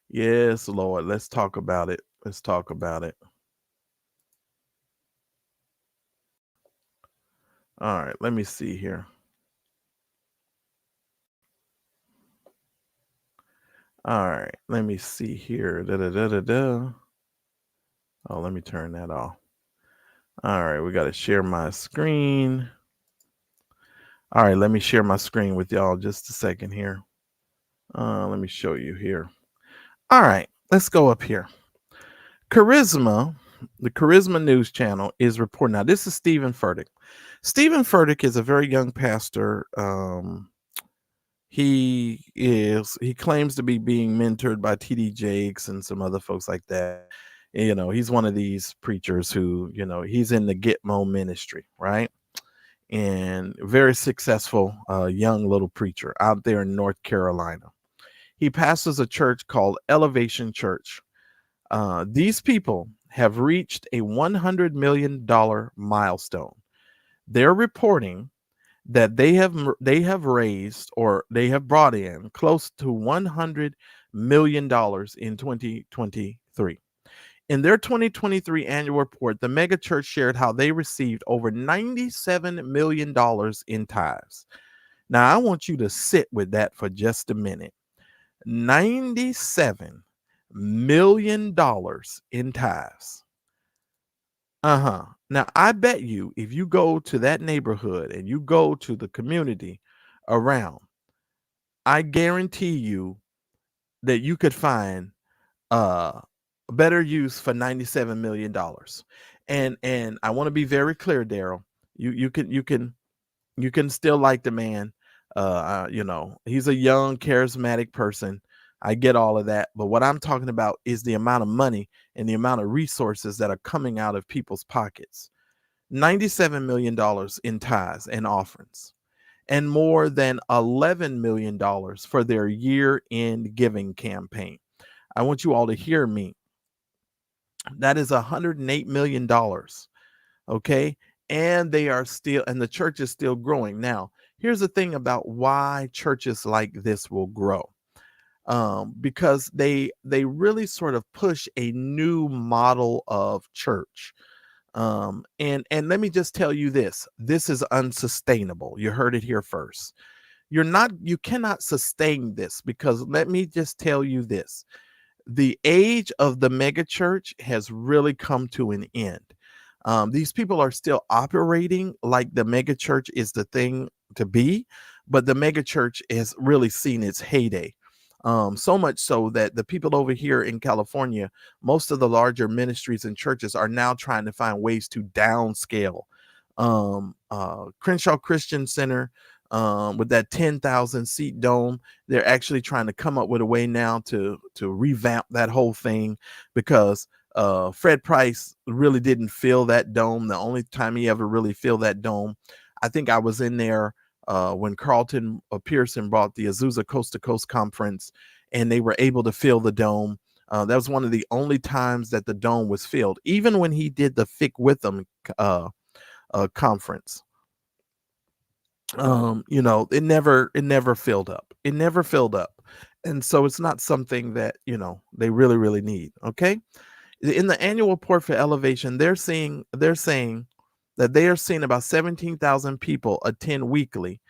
Yes, Lord. Let's talk about it. Let's talk about it. All right, let me see here. All right, let me see here. Oh, let me turn that off. All right, we got to share my screen. All right, let me share my screen with y'all just a second here. Let me show you here. All right, let's go up here. Charisma, the Charisma News Channel is reporting. Now, this is Stephen Furtick. Stephen Furtick is a very young pastor. He claims to be being mentored by T.D. Jakes and some other folks like that. He's one of these preachers who, he's in the Gitmo ministry, right? And very successful young little preacher out there in North Carolina. He pastors a church called Elevation Church. These people have reached a $100 million milestone. They're reporting that they have raised, or they have brought in close to $100 million in 2023. In their 2023 annual report, the mega church shared how they received over $97 million in tithes. Now, I want you to sit with that for just a minute. $97 million in tithes. Now, I bet you if you go to that neighborhood and you go to the community around, I guarantee you that you could find uh better use for $97 million. And I want to be very clear, Daryl. You can still like the man. He's a young, charismatic person. I get all of that. But what I'm talking about is the amount of money and the amount of resources that are coming out of people's pockets. $97 million in tithes and offerings, and more than $11 million for their year-end giving campaign. I want you all to hear me. That is $108 million. Okay. And the church is still growing. Now, here's the thing about why churches like this will grow. Because they really sort of push a new model of church. And let me just tell you this is unsustainable. You heard it here first. You cannot sustain this, because let me just tell you this. The age of the mega church has really come to an end. These people are still operating like the mega church is the thing to be, but the mega church has really seen its heyday. So much so that the people over here in California, most of the larger ministries and churches are now trying to find ways to downscale. Crenshaw Christian Center, with that 10,000 seat dome, they're actually trying to come up with a way now to revamp that whole thing, because Fred Price really didn't fill that dome. The only time he ever really filled that dome, I think I was in there when Carlton Pearson brought the Azusa Coast to Coast conference, and they were able to fill the dome. That was one of the only times that the dome was filled. Even when he did the Fick Witham conference, it never filled up. It never filled up. And so it's not something that, they really, really need. Okay. In the annual report for Elevation, they're saying that they are seeing about 17,000 people attend weekly,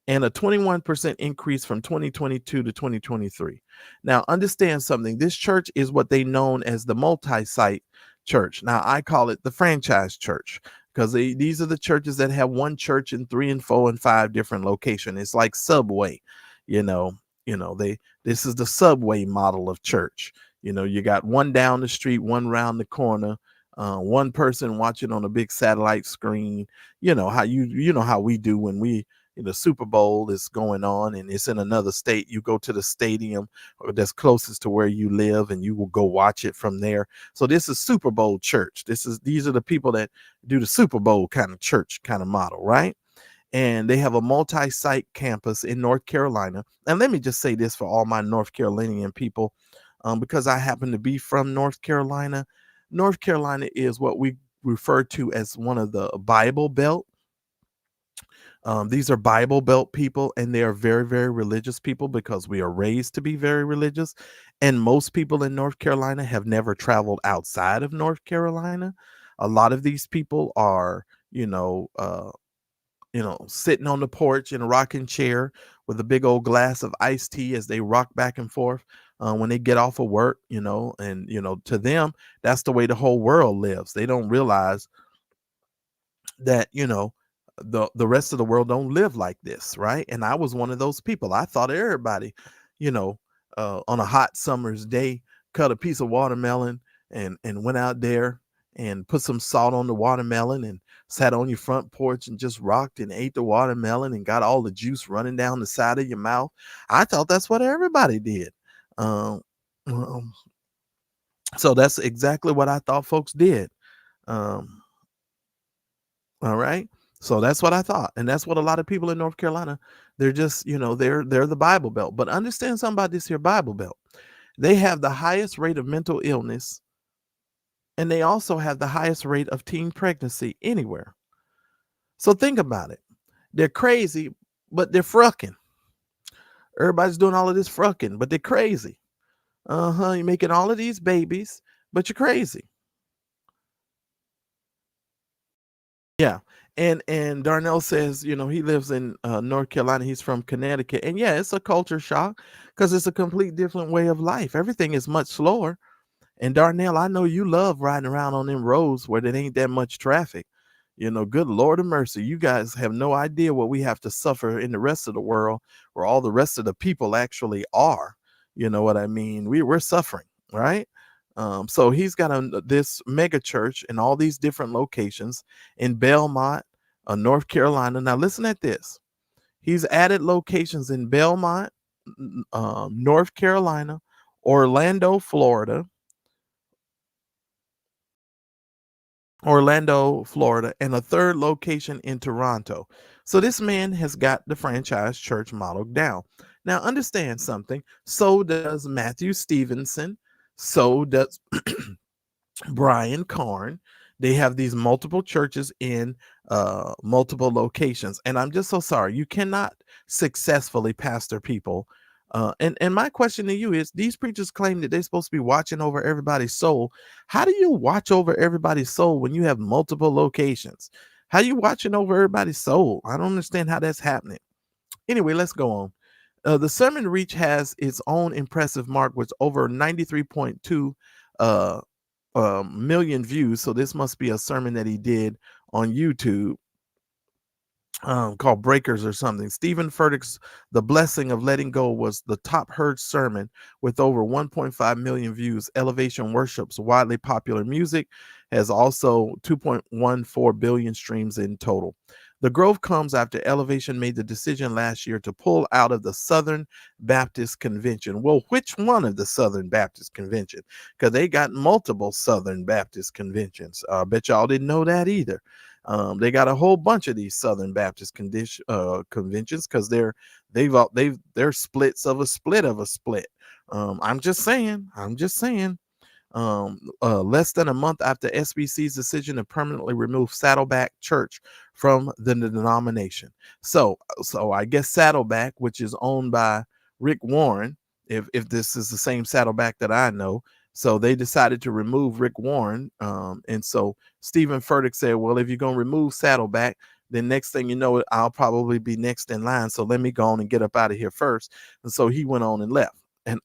and a 21% increase from 2022 to 2023. Now, understand something. This church is what they known as the multi-site church. Now, I call it the franchise church, because these are the churches that have one church in 3 and 4 and 5 different locations. It's like Subway, this is the Subway model of church. You got one down the street, one round the corner, one person watching on a big satellite screen. How we do when the Super Bowl is going on and it's in another state. You go to the stadium that's closest to where you live, and you will go watch it from there. So this is Super Bowl church. These are the people that do the Super Bowl kind of church kind of model, right? And they have a multi-site campus in North Carolina. And let me just say this for all my North Carolinian people, because I happen to be from North Carolina. North Carolina is what we refer to as one of the Bible Belt. These are Bible Belt people, and they are very, very religious people, because we are raised to be very religious. And most people in North Carolina have never traveled outside of North Carolina. A lot of these people are, sitting on the porch in a rocking chair with a big old glass of iced tea as they rock back and forth when they get off of work, and, to them, that's the way the whole world lives. They don't realize that, the rest of the world don't live like this, right? And I was one of those people. I thought everybody, on a hot summer's day, cut a piece of watermelon and went out there and put some salt on the watermelon and sat on your front porch and just rocked and ate the watermelon and got all the juice running down the side of your mouth. I thought that's what everybody did. Um, um, so that's exactly what I thought folks did. All right. So that's what I thought. And that's what a lot of people in North Carolina, they're just, they're the Bible Belt. But understand something about this here Bible Belt. They have the highest rate of mental illness, and they also have the highest rate of teen pregnancy anywhere. So think about it. They're crazy, but they're frucking. Everybody's doing all of this frucking, but they're crazy. You're making all of these babies, but you're crazy. Yeah. And Darnell says, he lives in North Carolina. He's from Connecticut. And yeah, it's a culture shock, because it's a complete different way of life. Everything is much slower. And Darnell, I know you love riding around on them roads where there ain't that much traffic. Good Lord of mercy. You guys have no idea what we have to suffer in the rest of the world where all the rest of the people actually are. You know what I mean? We're suffering, right? So he's got this mega church in all these different locations in Belmont, North Carolina. Now, listen at this. He's added locations in Belmont, North Carolina, Orlando, Florida, and a third location in Toronto. So this man has got the franchise church model down. Now, understand something. So does Matthew Stevenson. So does Brian Carn. They have these multiple churches in multiple locations. And I'm just so sorry. You cannot successfully pastor people. And my question to you is, these preachers claim that they're supposed to be watching over everybody's soul. How do you watch over everybody's soul when you have multiple locations? How are you watching over everybody's soul? I don't understand how that's happening. Anyway, let's go on. The sermon reach has its own impressive mark with over 93.2 million views. So this must be a sermon that he did on YouTube, called Breakers or something. Stephen Furtick's The Blessing of Letting Go was the top heard sermon with over 1.5 million views. Elevation Worship's widely popular music has also 2.14 billion streams in total. The growth comes after Elevation made the decision last year to pull out of the Southern Baptist Convention. Well, which one of the Southern Baptist Convention? Because they got multiple Southern Baptist conventions. I bet y'all didn't know that either. They got a whole bunch of these Southern Baptist conventions because they're splits of a split of a split. I'm just saying. Less than a month after SBC's decision to permanently remove Saddleback Church from the denomination. So I guess Saddleback, which is owned by Rick Warren, if this is the same Saddleback that I know, so they decided to remove Rick Warren. And so Stephen Furtick said, well, if you're going to remove Saddleback, then next thing you know, I'll probably be next in line. So let me go on and get up out of here first. And so he went on and left. And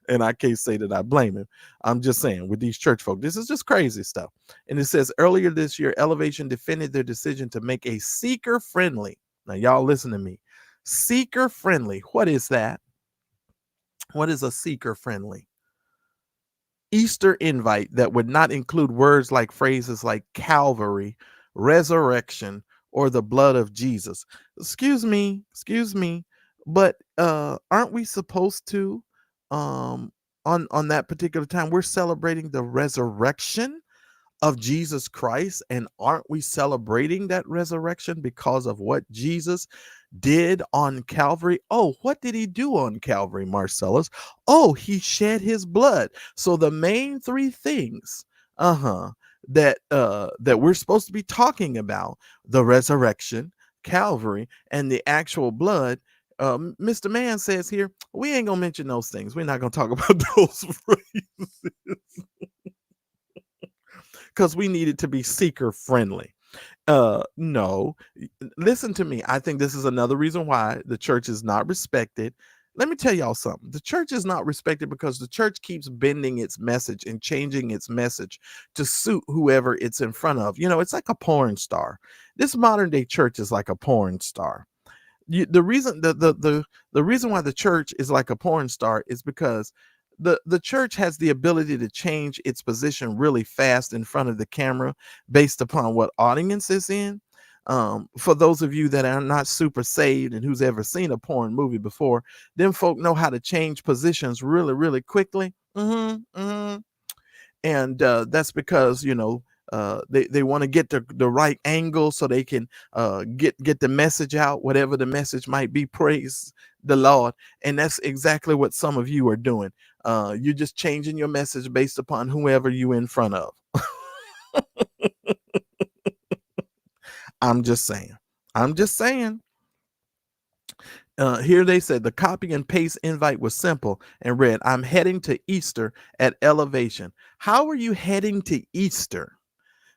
and I can't say that I blame him. I'm just saying, with these church folk, this is just crazy stuff. And it says earlier this year, Elevation defended their decision to make a seeker friendly. Now, y'all listen to me. Seeker friendly. What is that? What is a seeker friendly? Easter invite that would not include words like phrases like Calvary, resurrection, or the blood of Jesus. Excuse me, but aren't we supposed to, on that particular time, we're celebrating the resurrection of Jesus Christ, and aren't we celebrating that resurrection because of what Jesus did on Calvary? Oh, what did he do on Calvary, Marcellus? Oh, he shed his blood. So the main three things that we're supposed to be talking about: the resurrection, Calvary, and the actual blood. Mr. Mann says here, we ain't gonna mention those things. We're not gonna talk about those phrases because we need it to be seeker friendly. No, listen to me. I think this is another reason why the church is not respected. Let me tell y'all something. The church is not respected because the church keeps bending its message and changing its message to suit whoever it's in front of. It's like a porn star. This modern day church is like a porn star. The reason why the church is like a porn star is because the church has the ability to change its position really fast in front of the camera based upon what audience is in. For those of you that are not super saved and who's ever seen a porn movie before, them folk know how to change positions really, really quickly. And that's because they want to get the right angle so they can get the message out, whatever the message might be. Praise the Lord. And that's exactly what some of you are doing. You're just changing your message based upon whoever you in front of. I'm just saying. Here they said the copy and paste invite was simple and read, I'm heading to Easter at Elevation. How are you heading to Easter?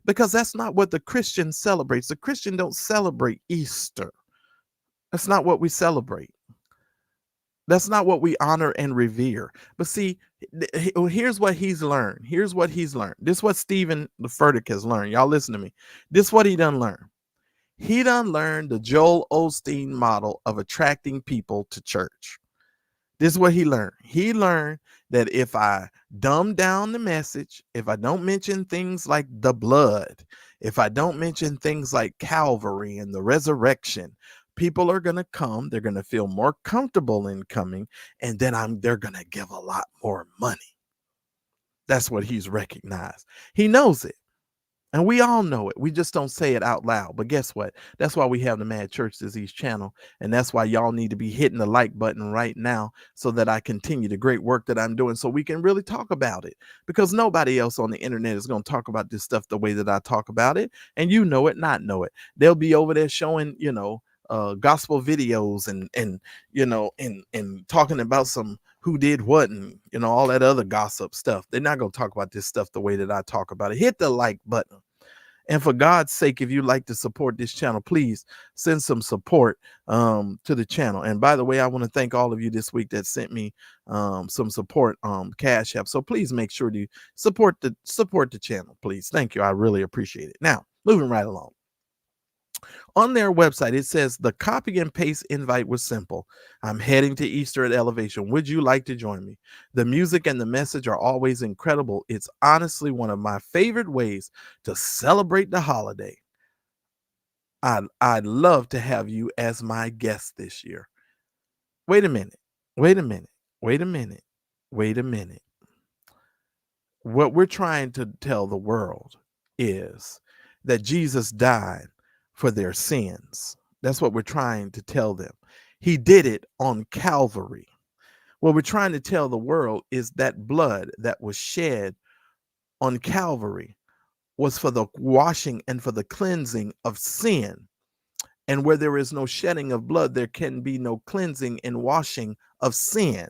Because that's not what the Christian celebrates. The Christian don't celebrate Easter. That's not what we celebrate. That's not what we honor and revere. But see, here's what he's learned. Here's what he's learned. This is what Stephen the Furtick has learned. Y'all listen to me. This is what he done learned. He done learned the Joel Osteen model of attracting people to church. This is what he learned. He learned that if I dumb down the message, if I don't mention things like the blood, if I don't mention things like Calvary and the resurrection, people are going to come. They're going to feel more comfortable in coming, and then they're going to give a lot more money. That's what he's recognized. He knows it. And we all know it. We just don't say it out loud. But guess what? That's why we have the Mad Church Disease channel. And that's why y'all need to be hitting the like button right now so that I continue the great work that I'm doing so we can really talk about it. Because nobody else on the internet is going to talk about this stuff the way that I talk about it. And you know it, not know it. They'll be over there showing, gospel videos and talking about some who did what and all that other gossip stuff. They're not going to talk about this stuff the way that I talk about it. Hit the like button. And for God's sake, if you'd like to support this channel, please send some support to the channel. And by the way, I want to thank all of you this week that sent me some support Cash App. So please make sure to support the channel, please. Thank you. I really appreciate it. Now, moving right along. On their website, it says the copy and paste invite was simple. I'm heading to Easter at Elevation. Would you like to join me? The music and the message are always incredible. It's honestly one of my favorite ways to celebrate the holiday. I'd love to have you as my guest this year. Wait a minute. Wait a minute. Wait a minute. Wait a minute. What we're trying to tell the world is that Jesus died for their sins. That's what we're trying to tell them. He did it on Calvary. What we're trying to tell the world is that blood that was shed on Calvary was for the washing and for the cleansing of sin. And where there is no shedding of blood, there can be no cleansing and washing of sin.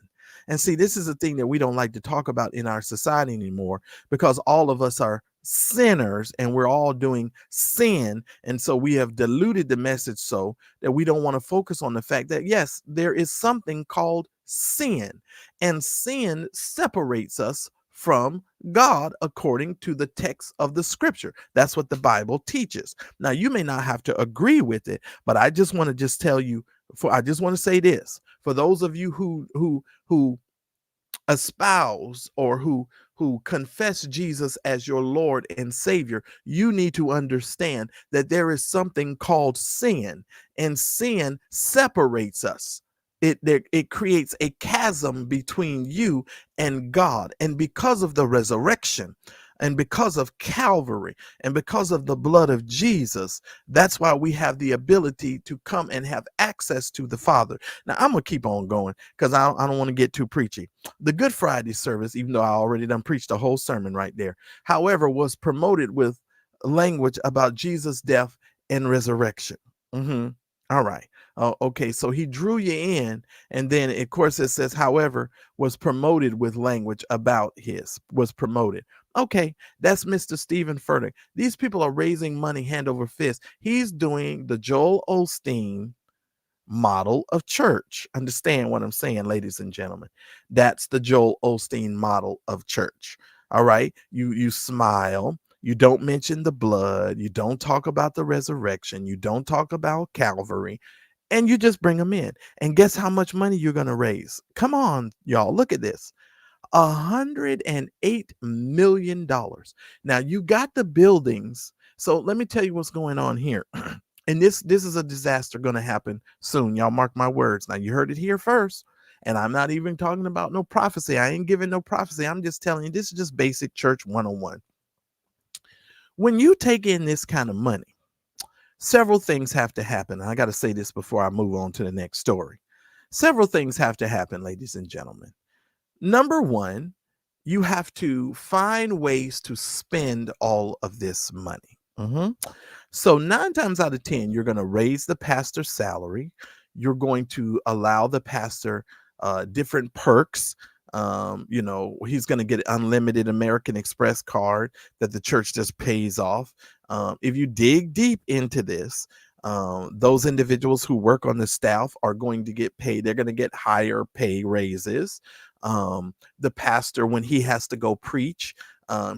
And see, this is a thing that we don't like to talk about in our society anymore because all of us are sinners and we're all doing sin. And so we have diluted the message so that we don't want to focus on the fact that, yes, there is something called sin, and sin separates us from God according to the text of the scripture. That's what the Bible teaches. Now, you may not have to agree with it, but I just want to tell you, I just want to say this for those of you who espouse or who confess Jesus as your Lord and Savior, you need to understand that there is something called sin, and sin separates us. It creates a chasm between you and God. And because of the resurrection and because of Calvary and because of the blood of Jesus, that's why we have the ability to come and have access to the Father. Now, I'm going to keep on going because I don't want to get too preachy. The Good Friday service, even though I already done preached a whole sermon right there, however, was promoted with language about Jesus' death and resurrection. All right. Okay, so he drew you in, and then of course it says, however, was promoted with language about was promoted. Okay, that's Mr. Stephen Furtick. These people are raising money hand over fist. He's doing the Joel Osteen model of church. Understand what I'm saying, ladies and gentlemen? That's the Joel Osteen model of church. All right, you smile. You don't mention the blood. You don't talk about the resurrection. You don't talk about Calvary. And you just bring them in. And guess how much money you're going to raise? Come on, y'all. Look at this. $108 million. Now, you got the buildings. So let me tell you what's going on here. And this is a disaster going to happen soon. Y'all mark my words. Now, you heard it here first. And I'm not even talking about no prophecy. I ain't giving no prophecy. I'm just telling you, this is just basic church 101. When you take in this kind of money, several things have to happen. I got to say this before I move on to the next story. Several things have to happen, ladies and gentlemen. Number one, you have to find ways to spend all of this money. So 9 times out of 10, you're going to raise the pastor's salary. You're going to allow the pastor different perks. He's going to get an unlimited American Express card that the church just pays off. If you dig deep into this, Those individuals who work on the staff are going to get paid. They're going to get higher pay raises. The pastor, when he has to go preach,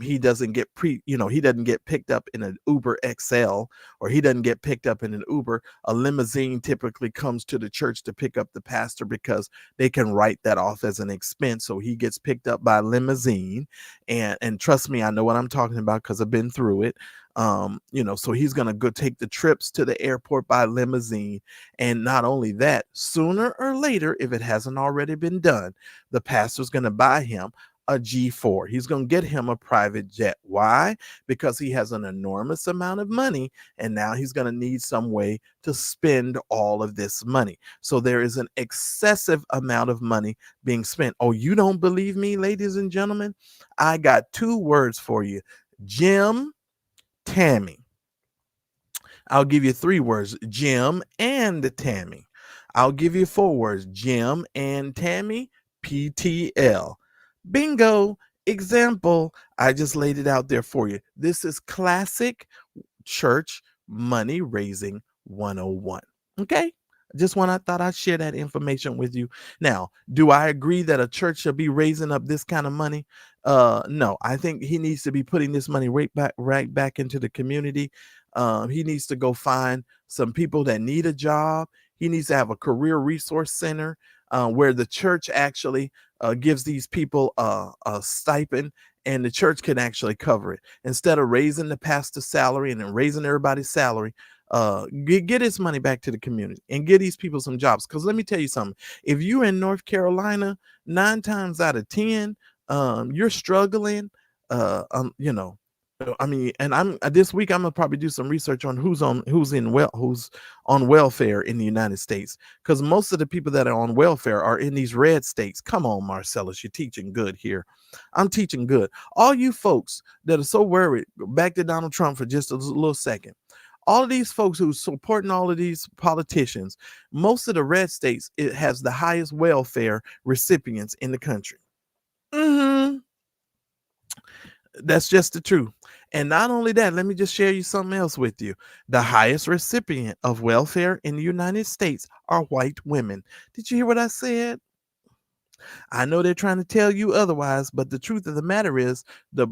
he doesn't get he doesn't get picked up in an Uber XL, or he doesn't get picked up in an Uber. A limousine typically comes to the church to pick up the pastor because they can write that off as an expense. So he gets picked up by a limousine, and trust me, I know what I'm talking about because I've been through it. So he's gonna go take the trips to the airport by limousine. And not only that, sooner or later, if it hasn't already been done, the pastor's gonna buy him a G4. He's going to get him a private jet. Why? Because he has an enormous amount of money, and now he's going to need some way to spend all of this money. So there is an excessive amount of money being spent. Oh, you don't believe me, ladies and gentlemen? I got 2 words for you: Jim, Tammy. I'll give you 3 words: Jim and Tammy. I'll give you 4 words: Jim and Tammy, PTL. Bingo. Example. I just laid it out there for you. This is classic church money raising 101. Okay. I thought I'd share that information with you. Now, do I agree that a church should be raising up this kind of money? No, I think he needs to be putting this money right back into the community. He needs to go find some people that need a job. He needs to have a career resource center where the church actually gives these people a stipend, and the church can actually cover it instead of raising the pastor's salary and then raising everybody's salary. Get his money back to the community and get these people some jobs. Because let me tell you something: if you're in North Carolina, 9 times out of 10, you're struggling. You know, I mean, and I'm this week I'm gonna probably do some research on who's on welfare in the United States, because most of the people that are on welfare are in these red states. Come on, Marcellus, you're teaching good here. I'm teaching good. All you folks that are so worried, back to Donald Trump for just a little second. All of these folks who supporting all of these politicians, most of the red states, it has the highest welfare recipients in the country. Mm-hmm. That's just the truth. And not only that, let me just share you something else with you. The highest recipient of welfare in the United States are white women. Did you hear what I said? I know they're trying to tell you otherwise, but the truth of the matter is the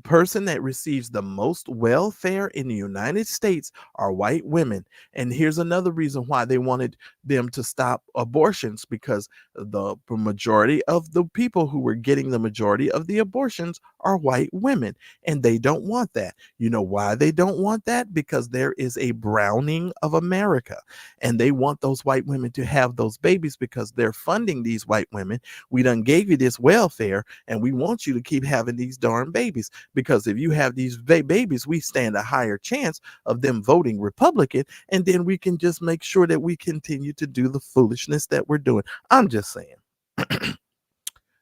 person that receives the most welfare in the United States are white women. And here's another reason why they wanted them to stop abortions, because the majority of the people who were getting the majority of the abortions are white women, and they don't want that. You know why they don't want that? Because there is a browning of America, and they want those white women to have those babies because they're funding these white women. We done gave you this welfare, and we want you to keep having these darn babies, because if you have these babies, we stand a higher chance of them voting Republican, and then we can just make sure that we continue to do the foolishness that we're doing. I'm just saying.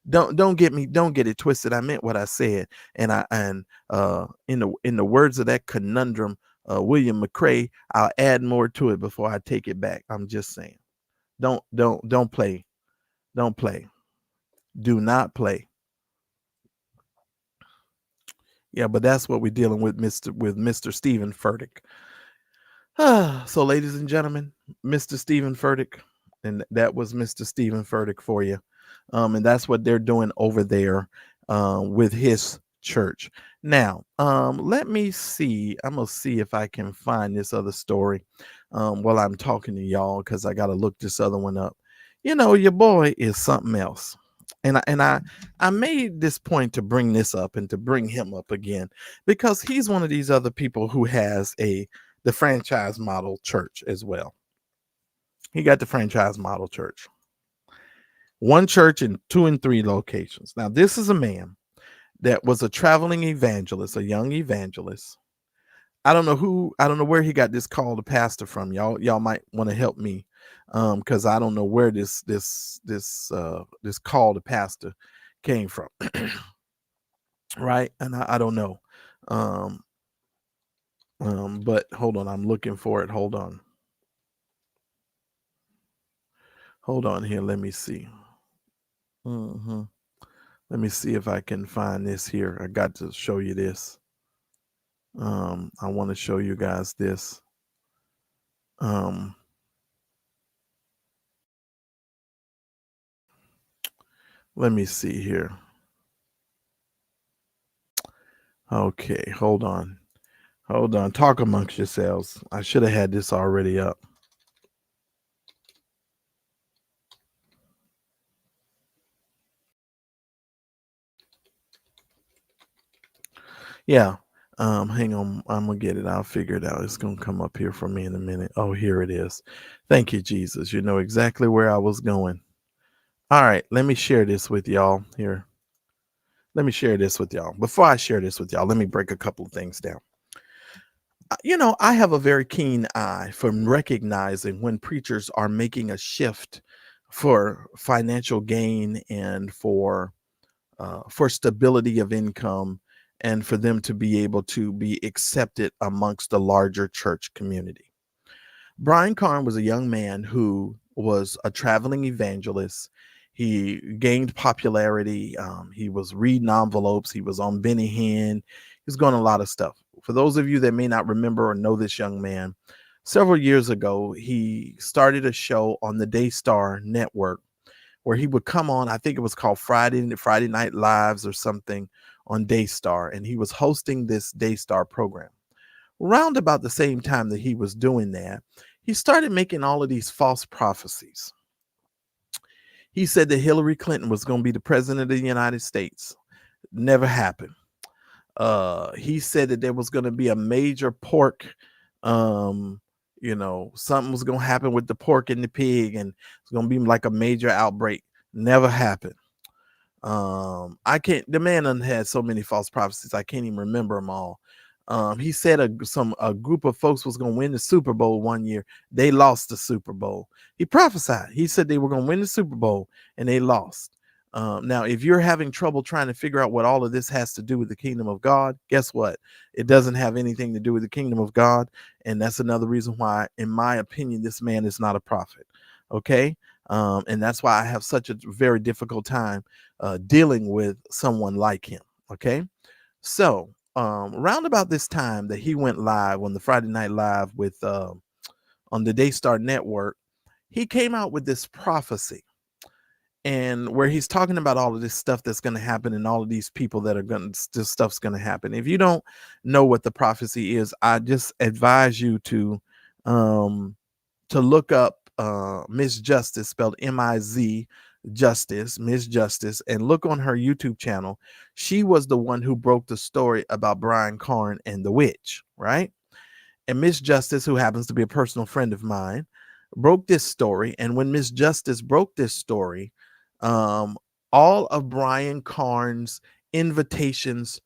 Don't get it twisted. I meant what I said. And in the words of that conundrum, William McCrae, I'll add more to it before I take it back. I'm just saying. Don't play. Don't play. Do not play. Yeah, but that's what we're dealing with, Mr. Stephen Furtick. So, ladies and gentlemen, Mr. Stephen Furtick, and that was Mr. Stephen Furtick for you. And that's what they're doing over there with his church. Now, let me see. I'm gonna see if I can find this other story while I'm talking to y'all, because I gotta look this other one up. You know, your boy is something else. And I made this point to bring this up and to bring him up again, because he's one of these other people who has the franchise model church as well. He got the franchise model church. One church in 2 and 3 locations. Now, this is a man that was a traveling evangelist, a young evangelist. I don't know where he got this call to pastor from. Y'all might want to help me, because I don't know where this call to pastor came from. Right? And I don't know. But hold on, I'm looking for it. Hold on here. Let me see. Let me see if I can find this here. I got to show you this. I want to show you guys this. Um, let me see here. Okay, hold on. Hold on. Talk amongst yourselves. I should have had this already up. Yeah. Hang on. I'm gonna get it. I'll figure it out. It's gonna come up here for me in a minute. Oh, here it is. Thank you, Jesus. You know exactly where I was going. All right, let me share this with y'all here. Let me share this with y'all. Before I share this with y'all, let me break a couple of things down. I have a very keen eye for recognizing when preachers are making a shift for financial gain and for stability of income and for them to be able to be accepted amongst the larger church community. Brian Carn was a young man who was a traveling evangelist. He gained popularity. He was reading envelopes. He was on Benny Hinn. He was going a lot of stuff. For those of you that may not remember or know this young man, several years ago, he started a show on the Daystar Network where he would come on. I think it was called Friday Night Lives or something on Daystar, and he was hosting this Daystar program. Round about the same time that he was doing that, he started making all of these false prophecies. He said that Hillary Clinton was going to be the president of the United States. Never happened. He said that there was going to be a major pork, something was going to happen with the pork and the pig, and it's going to be like a major outbreak. Never happened. I can't. The man done had so many false prophecies. I can't even remember them all. He said a group of folks was going to win the Super Bowl one year. They lost the Super Bowl. He prophesied. He said they were going to win the Super Bowl and they lost. Now, if you're having trouble trying to figure out what all of this has to do with the kingdom of God, guess what? It doesn't have anything to do with the kingdom of God. And that's another reason why, in my opinion, this man is not a prophet. Okay. And that's why I have such a very difficult time dealing with someone like him. Okay. So, round about this time that he went live on the Friday Night Live with on the Daystar Network, he came out with this prophecy, and where he's talking about all of this stuff that's going to happen and all of these people that are going to this stuff's going to happen. If you don't know what the prophecy is, I just advise you um to look up Miss Justice, spelled M-I-Z Justice, Miss Justice, and look on her YouTube channel. She was the one who broke the story about Brian Carn and the witch, right? And Miss Justice, who happens to be a personal friend of mine, broke this story. And when Miss Justice broke this story, um, all of Brian Carn's invitations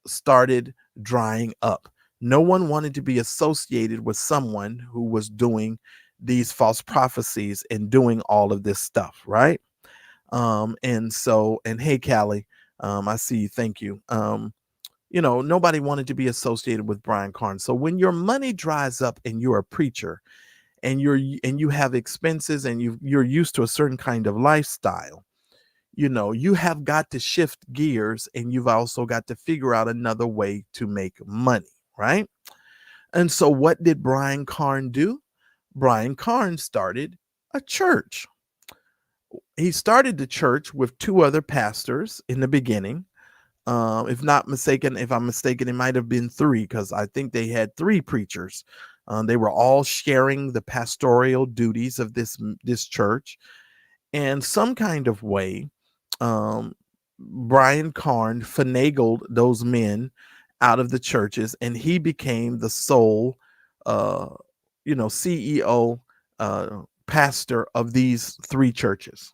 started drying up. No one wanted to be associated with someone who was doing these false prophecies and doing all of this stuff, right? And hey, Callie, I see you. Thank you. Nobody wanted to be associated with Brian Carn. So when your money dries up and you're a preacher and you have expenses and you're used to a certain kind of lifestyle, you have got to shift gears, and you've also got to figure out another way to make money, right? And so what did Brian Carn do? Brian Carn started a church. He started the church with two other pastors in the beginning. If I'm mistaken, it might have been three, because I think they had three preachers. They were all sharing the pastoral duties of this church. And some kind of way, um, Brian Carn finagled those men out of the churches, and he became the sole, uh, CEO, pastor of these three churches.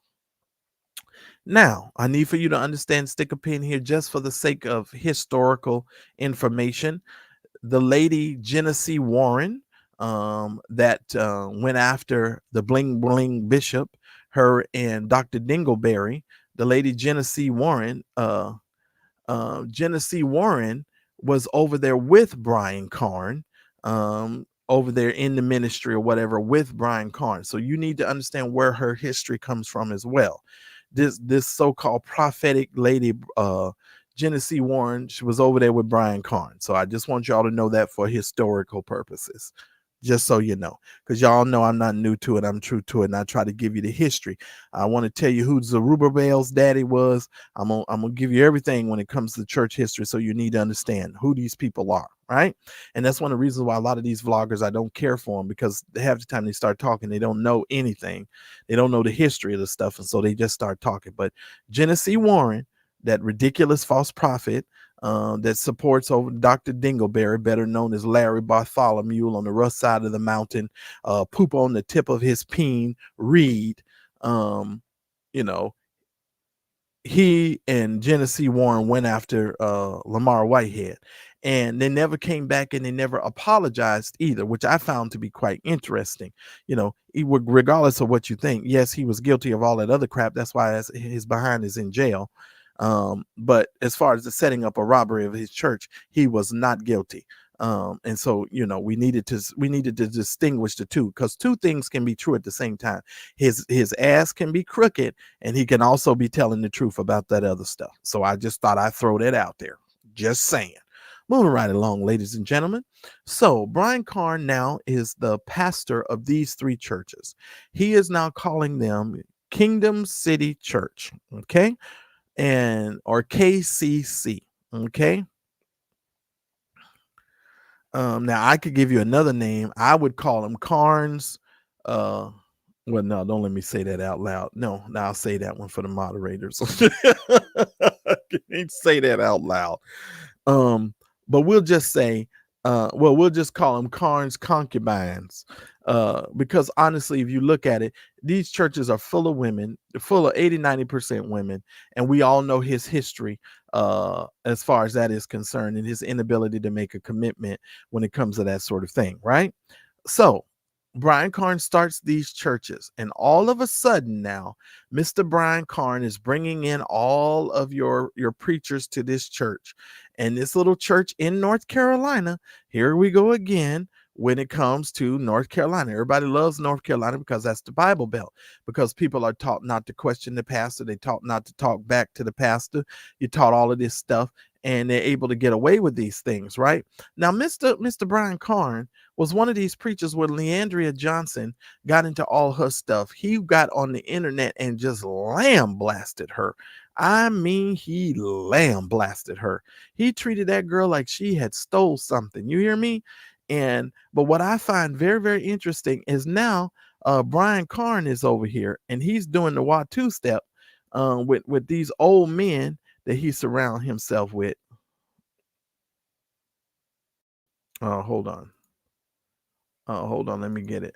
Now, I need for you to understand, stick a pin here just for the sake of historical information. The lady Genesee Warren, that went after the Bling Bling Bishop, her and Dr. Dingleberry, the lady Genesee Warren was over there with Brian Carn, over there in the ministry or whatever with Brian Carn. So you need to understand where her history comes from as well. This so-called prophetic lady, Genesee Warren, she was over there with Brian Carn. So I just want y'all to know that for historical purposes. just so you know, because y'all know I'm not new to it. I'm true to it, and I try to give you the history. I want to tell you who Zerubbabel's daddy was. I'm gonna give you everything when it comes to church history, so you need to understand who these people are, right? And that's one of the reasons why a lot of these vloggers, I don't care for them, because half the time they start talking, they don't know anything. They don't know the history of the stuff, and so they just start talking. But Genesee Warren, that ridiculous false prophet, that supports over Dr. Dingleberry, better known as Larry Bartholomew on the rough side of the mountain, poop on the tip of his peen, Reed. You know, he and Genesee Warren went after Lamar Whitehead, and they never came back, and they never apologized either, which I found to be quite interesting. You know, regardless of what you think, yes, he was guilty of all that other crap. That's why his behind is in jail. But as far as the setting up a robbery of his church, he was not guilty. And so, you know, we needed to distinguish the two, because two things can be true at the same time. His ass can be crooked, and he can also be telling the truth about that other stuff. So I just thought I'd throw that out there. Just saying. Moving right along, ladies and gentlemen. So Brian Carn now is the pastor of these three churches. He is now calling them Kingdom City Church. Okay. Or KCC. Okay. Now I could give you another name. I would call them Carnes. Well, no, don't let me say that out loud. No, I'll say that one for the moderators. I can't say that out loud. But we'll just say, we'll just call them Carnes concubines. Because honestly, if you look at it, these churches are full of women, full of 80-90% women, and we all know his history as far as that is concerned, and his inability to make a commitment when it comes to that sort of thing, right? So Brian Carn starts these churches, and all of a sudden now, Mr. Brian Carn is bringing in all of your preachers to this church. And this little church in North Carolina, here we go again. When it comes to North Carolina, everybody loves North Carolina because that's the Bible Belt, because people are taught not to question the pastor. They taught not to talk back to the pastor. You taught all of this stuff, and they're able to get away with these things, right? Now, Mr. Brian Carn was one of these preachers where Leandria Johnson got into all her stuff. He got on the internet and just lamb blasted her. I mean, he lamb blasted her. He treated that girl like she had stole something. You hear me? But what I find very, very interesting is now Brian Carn is over here, and he's doing the Watu step with these old men that he surrounds himself with. Hold on. Let me get it.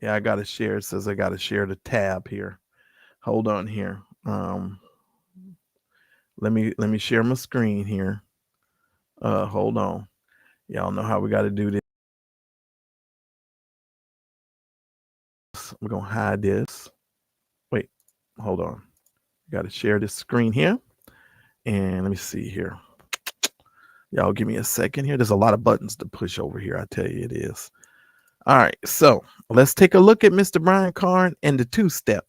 Yeah, I got to share. It says I got to share the tab here. Hold on here. Let me share my screen here. Hold on. Y'all know how we got to do this. We're going to hide this. Wait, hold on. Got to share this screen here. And let me see here. Y'all give me a second here. There's a lot of buttons to push over here. I tell you it is. All right. So let's take a look at Mr. Brian Carn and the two-step.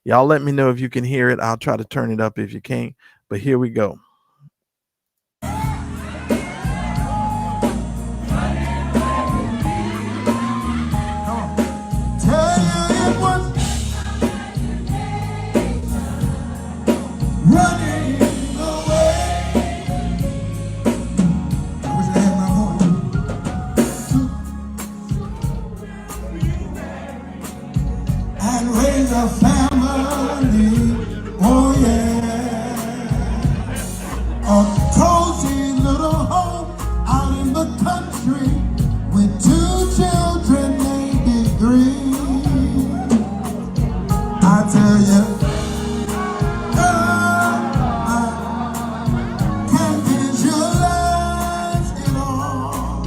Y'all let me know if you can hear it. I'll try to turn it up if you can't. But here we go. A family, oh yeah, a cozy little home out in the country with 2 children, maybe 3. I tell you, I can't visualize it all.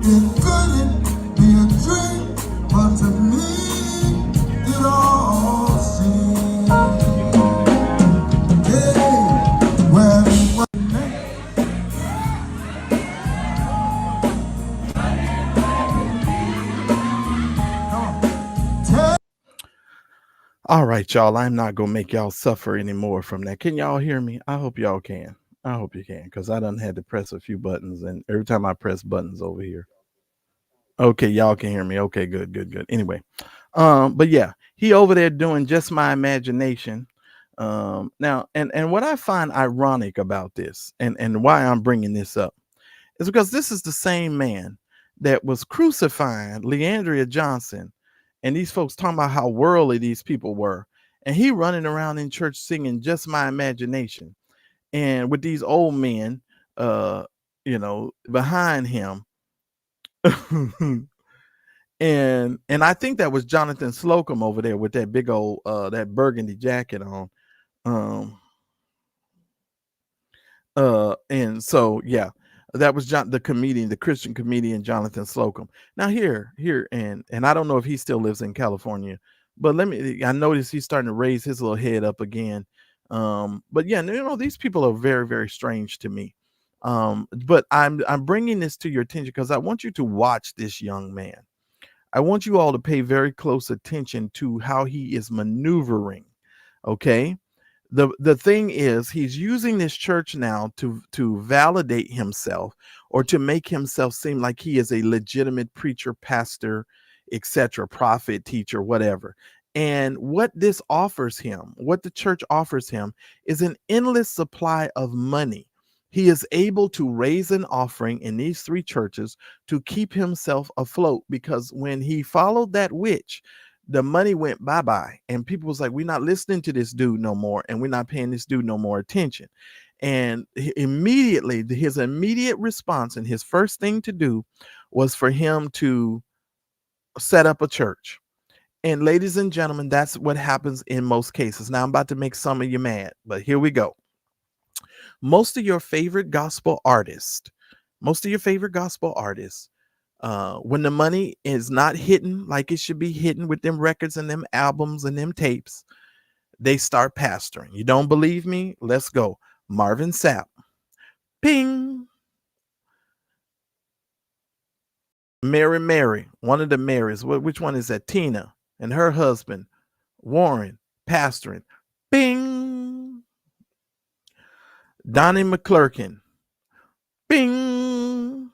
It couldn't be a dream, but to me, it all seems, yeah, well, all right, y'all. I'm not going to make y'all suffer anymore from that. Can y'all hear me? I hope y'all can. I hope you can, because I done had to press a few buttons, and every time I press buttons over here. Okay, y'all can hear me. Okay, good, good, good. Anyway, but yeah, he over there doing Just My Imagination. Now, and what I find ironic about this, and why I'm bringing this up, is because this is the same man that was crucifying Leandria Johnson, and these folks talking about how worldly these people were, and he running around in church singing Just My Imagination, and with these old men, behind him. And I think that was Jonathan Slocum over there with that big old that burgundy jacket on. Um and so yeah, that was the comedian, the Christian comedian Jonathan Slocum. Now here and I don't know if he still lives in California, but I noticed he's starting to raise his little head up again. But yeah, these people are very, very strange to me. But I'm bringing this to your attention because I want you to watch this young man. I want you all to pay very close attention to how he is maneuvering. Okay. The thing is, he's using this church now to validate himself, or to make himself seem like he is a legitimate preacher, pastor, etc., prophet, teacher, whatever. And what this offers him, what the church offers him, is an endless supply of money. He is able to raise an offering in these three churches to keep himself afloat, because when he followed that witch, the money went bye-bye, and people was like, we're not listening to this dude no more, and we're not paying this dude no more attention. And immediately, his immediate response and his first thing to do was for him to set up a church. And ladies and gentlemen, that's what happens in most cases. Now I'm about to make some of you mad, but here we go. Most of your favorite gospel artists, when the money is not hitting like it should be hitting with them records and them albums and them tapes, they start pastoring. You don't believe me? Let's go. Marvin Sapp. Ping. Mary, one of the Marys. Which one is that? Tina and her husband, Warren, pastoring. Bing. Donnie McClurkin. Bing.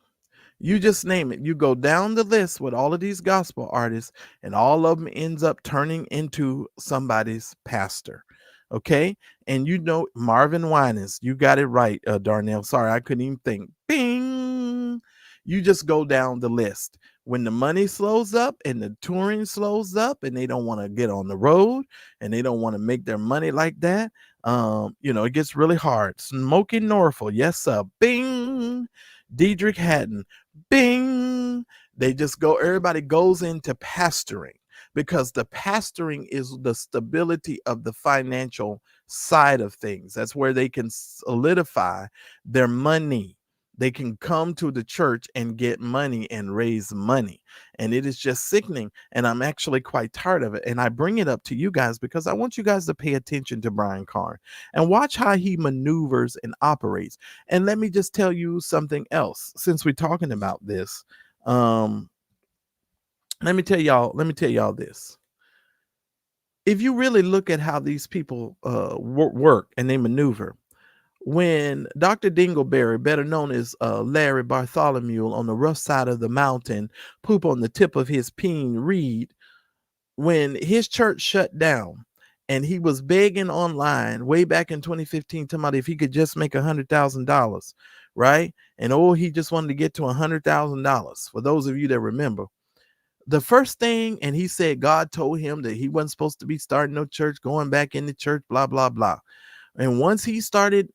You just name it. You go down the list with all of these gospel artists, and all of them ends up turning into somebody's pastor. Okay. And Marvin Winans, you got it right, Darnell. Sorry, I couldn't even think. Bing. You just go down the list. When the money slows up and the touring slows up, and they don't want to get on the road, and they don't want to make their money like that, it gets really hard. Smokey Norfolk, yes sir. Bing. Diedrich Haddon. Bing. Everybody goes into pastoring, because the pastoring is the stability of the financial side of things. That's where they can solidify their money. They can come to the church and get money and raise money. And it is just sickening. And I'm actually quite tired of it. And I bring it up to you guys because I want you guys to pay attention to Brian Carn and watch how he maneuvers and operates. And let me just tell you something else, since we're talking about this. Let me tell y'all this. If you really look at how these people work and they maneuver, when Dr. Dingleberry, better known as Larry Bartholomew, on the rough side of the mountain, poop on the tip of his peen reed, when his church shut down and he was begging online way back in 2015, talking about if he could just make $100,000, right? And he just wanted to get to $100,000. For those of you that remember, the first thing, and he said God told him that he wasn't supposed to be starting no church, going back in the church, blah, blah, blah. And once he started,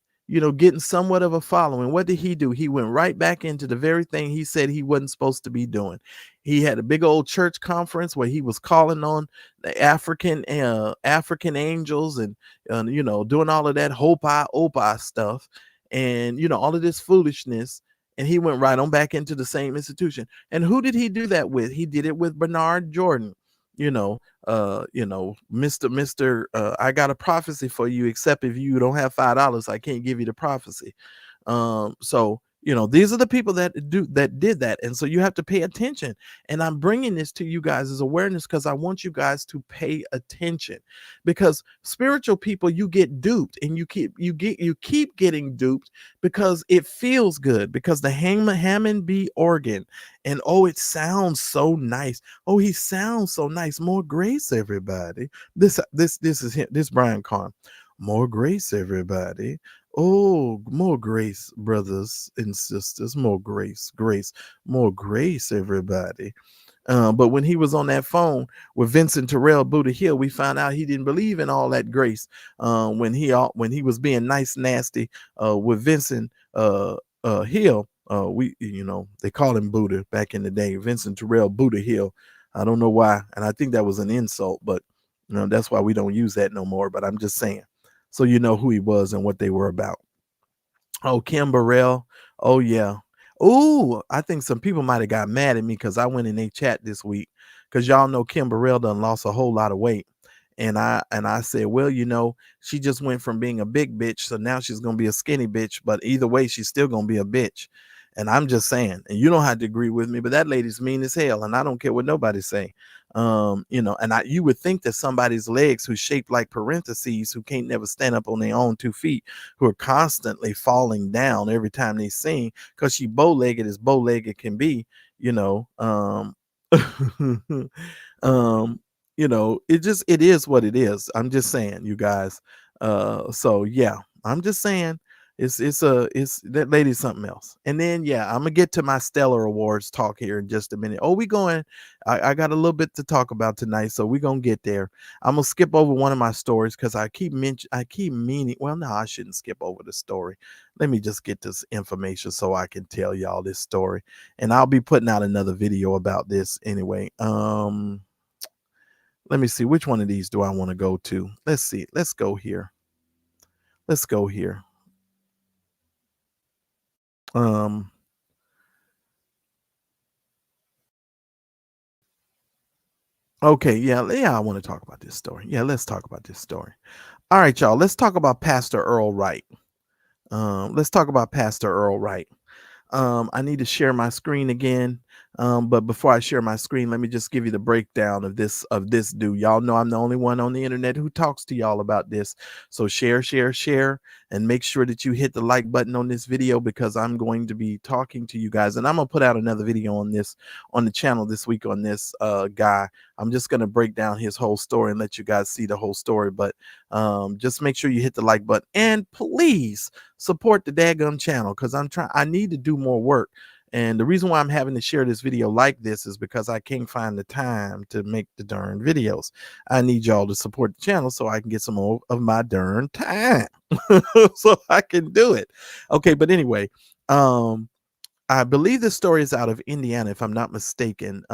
getting somewhat of a following, what did he do? He went right back into the very thing he said he wasn't supposed to be doing. He had a big old church conference where he was calling on the African angels and doing all of that Hopi stuff, and all of this foolishness. And he went right on back into the same institution. And who did he do that with? He did it with Bernard Jordan. Mr. I got a prophecy for you, except if you don't have $5, I can't give you the prophecy. So These are the people that did that. And so you have to pay attention. And I'm bringing this to you guys as awareness because I want you guys to pay attention, because spiritual people, you get duped, and you keep getting duped because it feels good, because the Hammond B organ, and oh, it sounds so nice. Oh, he sounds so nice. More grace, everybody. This is him. This Brian Carn. More grace, everybody. Oh, more grace, brothers and sisters. More grace, more grace, everybody. But when he was on that phone with Vincent Terrell Buddha Hill, we found out he didn't believe in all that grace. When he was being nice, nasty with Vincent Hill, they called him Buddha back in the day. Vincent Terrell Buddha Hill. I don't know why, and I think that was an insult, but that's why we don't use that no more. But I'm just saying, so you know who he was and what they were about. Oh, Kim Burrell. Oh, yeah. Oh, I think some people might have got mad at me because I went in a chat this week, because y'all know Kim Burrell done lost a whole lot of weight. And I said, well, she just went from being a big bitch, so now she's going to be a skinny bitch. But either way, she's still going to be a bitch. And I'm just saying, and you don't have to agree with me, but that lady's mean as hell, and I don't care what nobody say. And you would think that somebody's legs who's shaped like parentheses, who can't never stand up on their own 2 feet, who are constantly falling down every time they sing, because she bow-legged as bow-legged can be, it is what it is. I'm just saying, you guys. So yeah, I'm just saying, it's that lady's something else. And then I'm gonna get to my Stellar Awards talk here in just a minute. I got a little bit to talk about tonight, so we're gonna get there. I'm gonna skip over one of my stories because I keep meaning, well, no, I shouldn't skip over the story. Let me just get this information so I can tell y'all this story, and I'll be putting out another video about this anyway. Let me see, which one of these do I want to go to? Let's see. Let's go here. Okay, yeah, I want to talk about this story. Yeah, let's talk about this story. All right, y'all. Let's talk about Pastor Earl Wright. I need to share my screen again. But before I share my screen, let me just give you the breakdown of this dude. Y'all know I'm the only one on the internet who talks to y'all about this. So share, and make sure that you hit the like button on this video, because I'm going to be talking to you guys. And I'm going to put out another video on the channel this week on this guy. I'm just going to break down his whole story and let you guys see the whole story. But just make sure you hit the like button, and please support the daggum channel, because I need to do more work. And the reason why I'm having to share this video like this is because I can't find the time to make the darn videos. I need y'all to support the channel so I can get some more of my darn time so I can do it. Okay, but anyway, I believe this story is out of Indiana, if I'm not mistaken.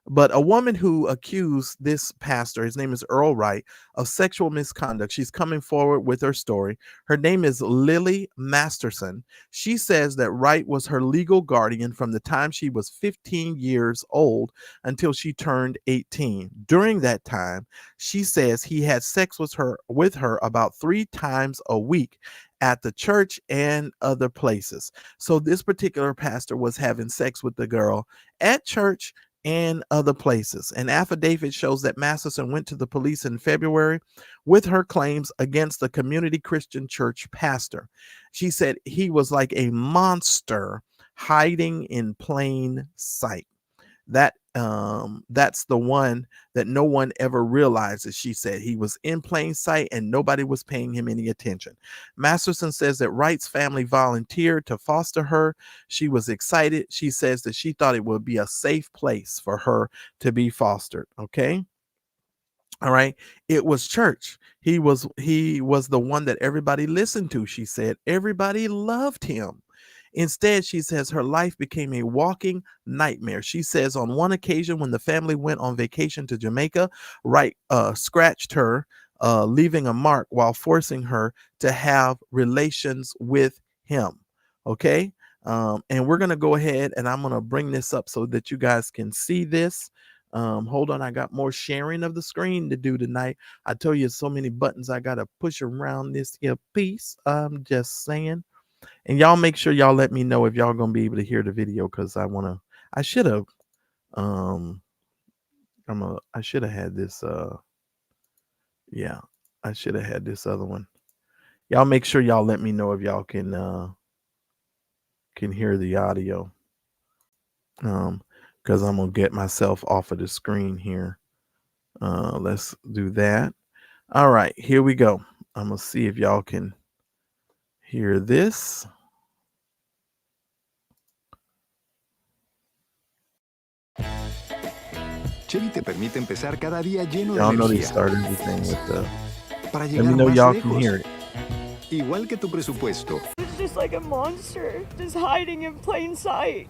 But a woman who accused this pastor, his name is Earl Wright, of sexual misconduct. She's coming forward with her story. Her name is Lily Masterson. She says that Wright was her legal guardian from the time she was 15 years old until she turned 18. During that time, she says he had sex with her about 3 times a week at the church and other places. So this particular pastor was having sex with the girl at church and other places. An affidavit shows that Masterson went to the police in February with her claims against the Community Christian Church pastor. She said he was like a monster hiding in plain sight. That's the one that no one ever realizes. She said he was in plain sight and nobody was paying him any attention. Masterson says that Wright's family volunteered to foster her. She was excited. She says that she thought it would be a safe place for her to be fostered. Okay. All right. It was church. He was the one that everybody listened to. She said everybody loved him. Instead, she says her life became a walking nightmare. She says on one occasion when the family went on vacation to Jamaica, Wright scratched her, leaving a mark while forcing her to have relations with him. Okay. And we're going to go ahead and I'm going to bring this up so that you guys can see this. Hold on. I got more sharing of the screen to do tonight. I tell you so many buttons I got to push around this here piece. I'm just saying. And y'all make sure y'all let me know if y'all gonna be able to hear the video, because I should have um I should have had this yeah, I should have had this other one. Y'all make sure y'all let me know if y'all can hear the audio. Because I'm gonna get myself off of the screen here. Let's do that. All right, here we go. I'm gonna see if y'all can hear this. Chevy te permite empezar cada día lleno de Y'all know they energía start everything with the. para Let me llegar know más y'all can lejos. hear it. Igual que tu presupuesto. It's just like a monster, just hiding in plain sight.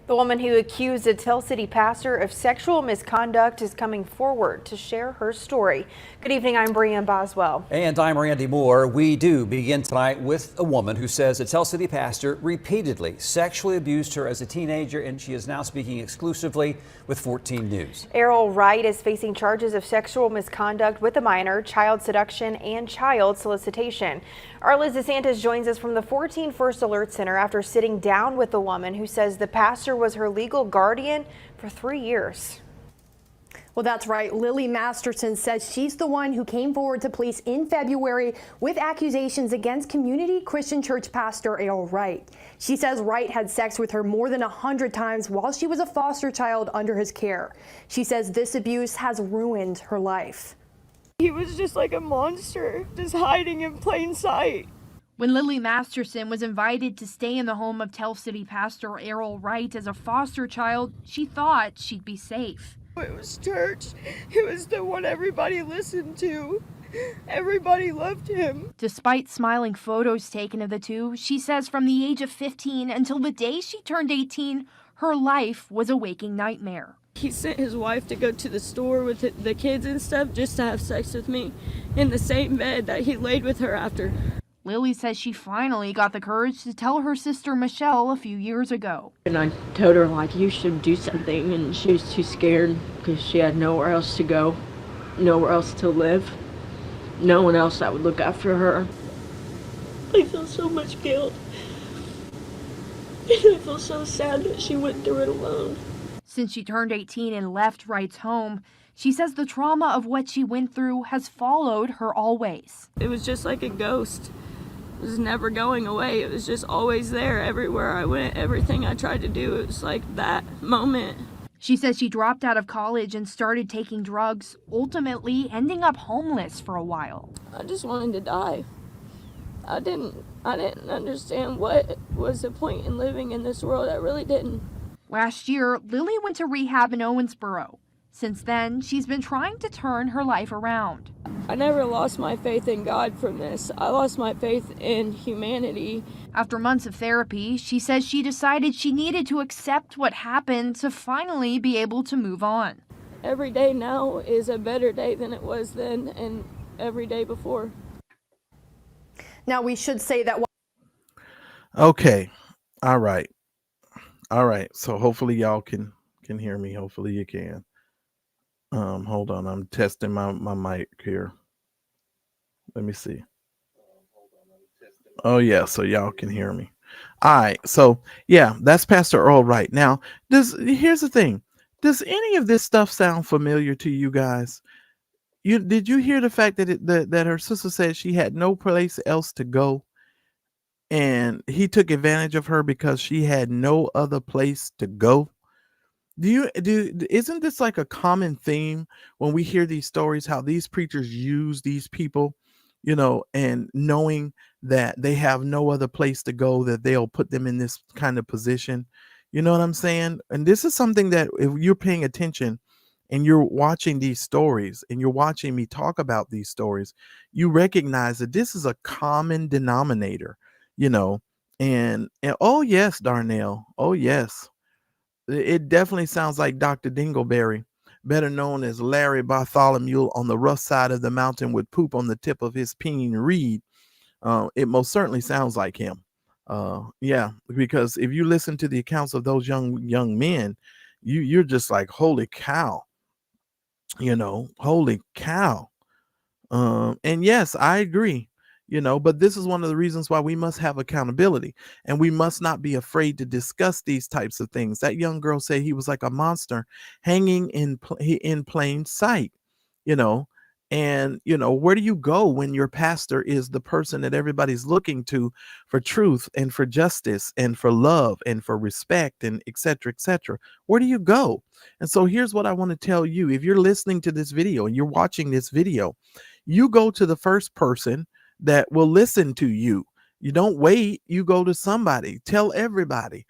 The woman who accused a Tell City pastor of sexual misconduct is coming forward to share her story. Good evening, I'm Brian Boswell. And I'm Randy Moore. We do begin tonight with a woman who says a Tell City pastor repeatedly sexually abused her as a teenager, and she is now speaking exclusively with 14 News. Errol Wright is facing charges of sexual misconduct with a minor, child seduction, and child solicitation. Our Liz DeSantis joins us from the 14 First Alert Center after sitting down with the woman who says the pastor was her legal guardian for 3 years. Well, that's right. Lily Masterson says she's the one who came forward to police in February with accusations against Community Christian Church pastor Errol Wright. She says Wright had sex with her more than 100 times while she was a foster child under his care. She says this abuse has ruined her life. He was just like a monster, just hiding in plain sight. When Lily Masterson was invited to stay in the home of Tell City pastor Errol Wright as a foster child, she thought she'd be safe. It was church. It was the one everybody listened to. Everybody loved him. Despite smiling photos taken of the two, she says from the age of 15 until the day she turned 18, her life was a waking nightmare. He sent his wife to go to the store with the kids and stuff just to have sex with me in the same bed that he laid with her after. Lily says she finally got the courage to tell her sister Michelle a few years ago. And I told her, like, you should do something, and she was too scared because she had nowhere else to go, nowhere else to live, no one else that would look after her. I feel so much guilt. And I feel so sad that she went through it alone. Since she turned 18 and left Wright's home, she says the trauma of what she went through has followed her always. It was just like a ghost. It was never going away. It was just always there everywhere I went. Everything I tried to do, it was like that moment. She says she dropped out of college and started taking drugs, ultimately ending up homeless for a while. I just wanted to die. I didn't understand what was the point in living in this world. I really didn't. Last year, Lily went to rehab in Owensboro. Since then, she's been trying to turn her life around. I never lost my faith in God from this. I lost my faith in humanity. After months of therapy, she says she decided she needed to accept what happened to finally be able to move on. Every day now is a better day than it was then and every day before. Now, we should say that. Okay. All right. So hopefully y'all can hear me. Hopefully you can. Hold on. I'm testing my mic here. Let me see. Oh yeah, so y'all can hear me. All right. So yeah, that's Pastor Earl Wright. Now, here's the thing. Does any of this stuff sound familiar to you guys? Did you hear the fact that that her sister said she had no place else to go, and he took advantage of her because she had no other place to go? Isn't this like a common theme when we hear these stories, how these preachers use these people, and knowing that they have no other place to go, that they'll put them in this kind of position? You know what I'm saying? And this is something that if you're paying attention and you're watching these stories and you're watching me talk about these stories, you recognize that this is a common denominator, and oh yes, Darnell. Oh yes. It definitely sounds like Dr. Dingleberry, better known as Larry Bartholomew on the rough side of the mountain with poop on the tip of his peen reed. It most certainly sounds like him. Yeah, because if you listen to the accounts of those young men, you're just like, holy cow, holy cow. And yes, I agree. But this is one of the reasons why we must have accountability, and we must not be afraid to discuss these types of things. That young girl said he was like a monster hanging in plain sight, you know. And where do you go when your pastor is the person that everybody's looking to for truth and for justice and for love and for respect and et cetera, et cetera? Where do you go? And so here's what I want to tell you. If you're listening to this video and you're watching this video, you go to the first person that will listen to you. You don't wait, you go to somebody. Tell everybody,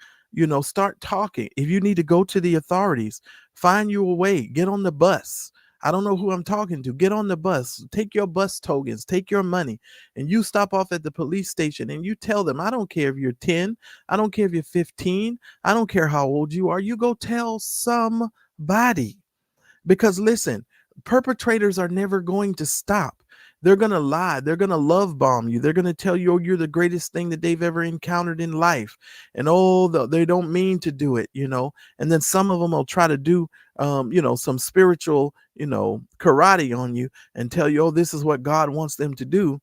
start talking. If you need to go to the authorities, find you a way. Get on the bus. I don't know who I'm talking to. Get on the bus. Take your bus tokens, take your money, and you stop off at the police station and you tell them, I don't care if you're 10, I don't care if you're 15, I don't care how old you are. You go tell somebody. Because listen, perpetrators are never going to stop. They're going to lie. They're going to love bomb you. They're going to tell you, oh, you're the greatest thing that they've ever encountered in life. And they don't mean to do it, And then some of them will try to do, some spiritual, karate on you and tell you, oh, this is what God wants them to do.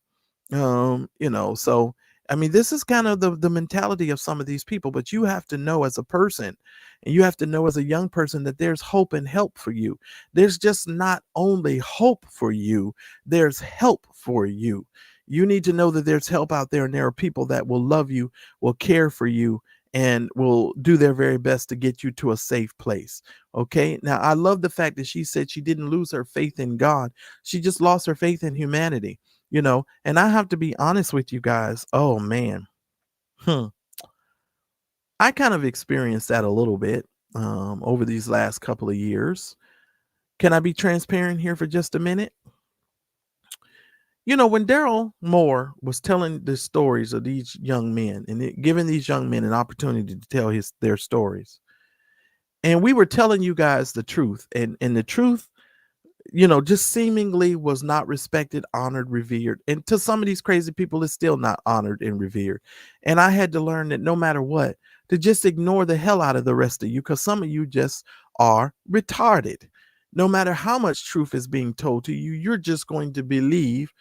So I mean, this is kind of the mentality of some of these people, but you have to know as a person, and you have to know as a young person, that there's hope and help for you. There's just not only hope for you, there's help for you. You need to know that there's help out there, and there are people that will love you, will care for you, and will do their very best to get you to a safe place. Okay. Now, I love the fact that she said she didn't lose her faith in God. She just lost her faith in humanity. And I have to be honest with you guys. Oh man. I kind of experienced that a little bit over these last couple of years. Can I be transparent here for just a minute? When Daryl Moore was telling the stories of these young men and giving these young men an opportunity to tell their stories, and we were telling you guys the truth, and the truth, just seemingly was not respected, honored, revered. And to some of these crazy people, it's still not honored and revered. And I had to learn that no matter what, to just ignore the hell out of the rest of you, because some of you just are retarded. No matter how much truth is being told to you, you're just going to believe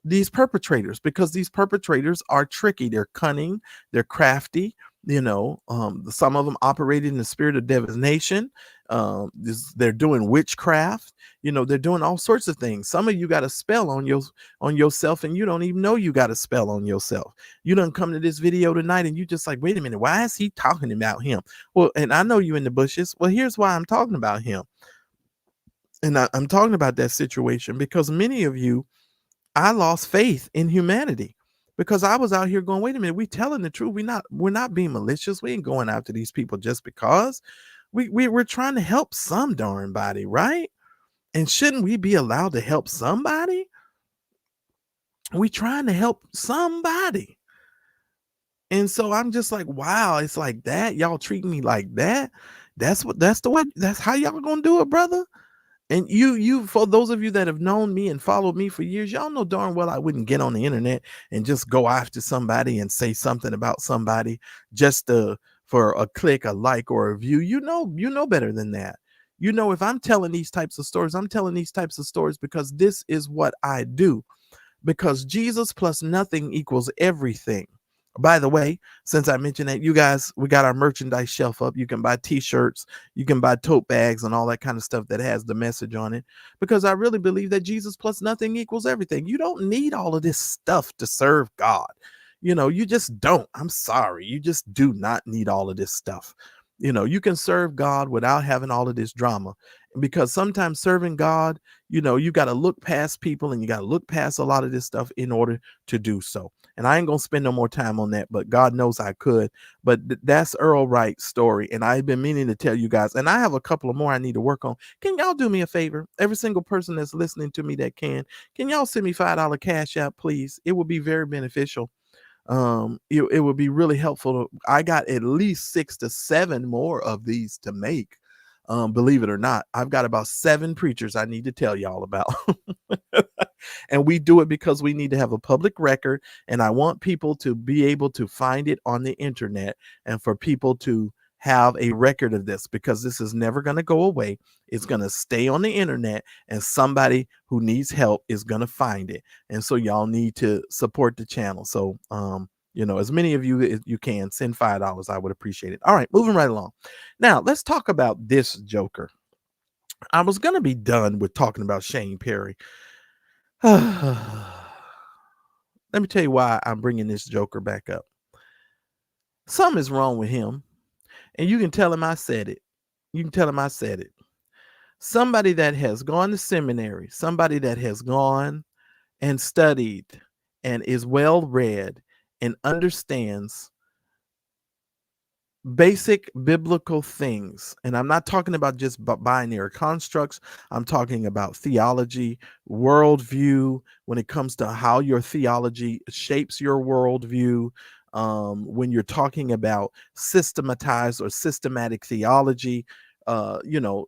these perpetrators, because these perpetrators are tricky. They're cunning, they're crafty. Some of them operate in the spirit of divination. They're doing witchcraft. They're doing all sorts of things. Some of you got a spell on yourself, and you don't even know you got a spell on yourself. You done come to this video tonight, and you just like, wait a minute, why is he talking about him? Well, and I know you in the bushes. Well, here's why I'm talking about him. And I'm talking about that situation because many of you, I lost faith in humanity, because I was out here going, wait a minute, we telling the truth. We're not being malicious. We ain't going after these people just because. We're trying to help some darn body, right? And shouldn't we be allowed to help somebody? We trying to help somebody. And so I'm just like, wow, it's like that. Y'all treat me like that. That's how y'all gonna do it, brother. And you, for those of you that have known me and followed me for years, y'all know darn well I wouldn't get on the internet and just go after somebody and say something about somebody just for a click, a like, or a view. You know better than that. If I'm telling these types of stories, I'm telling these types of stories because this is what I do. Because Jesus plus nothing equals everything. By the way, since I mentioned that, you guys, we got our merchandise shelf up. You can buy t-shirts, you can buy tote bags and all that kind of stuff that has the message on it, because I really believe that Jesus plus nothing equals everything. You don't need all of this stuff to serve God. You just don't. I'm sorry. You just do not need all of this stuff. You can serve God without having all of this drama, because sometimes serving God, you got to look past people and you got to look past a lot of this stuff in order to do so. And I ain't going to spend no more time on that, but God knows I could. But that's Earl Wright's story. And I've been meaning to tell you guys, and I have a couple of more I need to work on. Can y'all do me a favor? Every single person that's listening to me that can y'all send me $5 cash out, please? It would be very beneficial. It would be really helpful. I got at least 6 to 7 more of these to make. Believe it or not, I've got about 7 preachers I need to tell y'all about. And we do it because we need to have a public record, and I want people to be able to find it on the internet, and for people to have a record of this, because this is never going to go away. It's going to stay on the internet, and somebody who needs help is going to find it. And so y'all need to support the channel. So, as many of you as you can, send $5. I would appreciate it. All right, moving right along. Now, let's talk about this joker. I was going to be done with talking about Shane Perry. Let me tell you why I'm bringing this joker back up. Something is wrong with him. And you can tell him I said it. You can tell him I said it. Somebody that has gone to seminary, somebody that has gone and studied and is well read and understands basic biblical things. And I'm not talking about just binary constructs. I'm talking about theology, worldview, when it comes to how your theology shapes your worldview. When you're talking about systematized or systematic theology,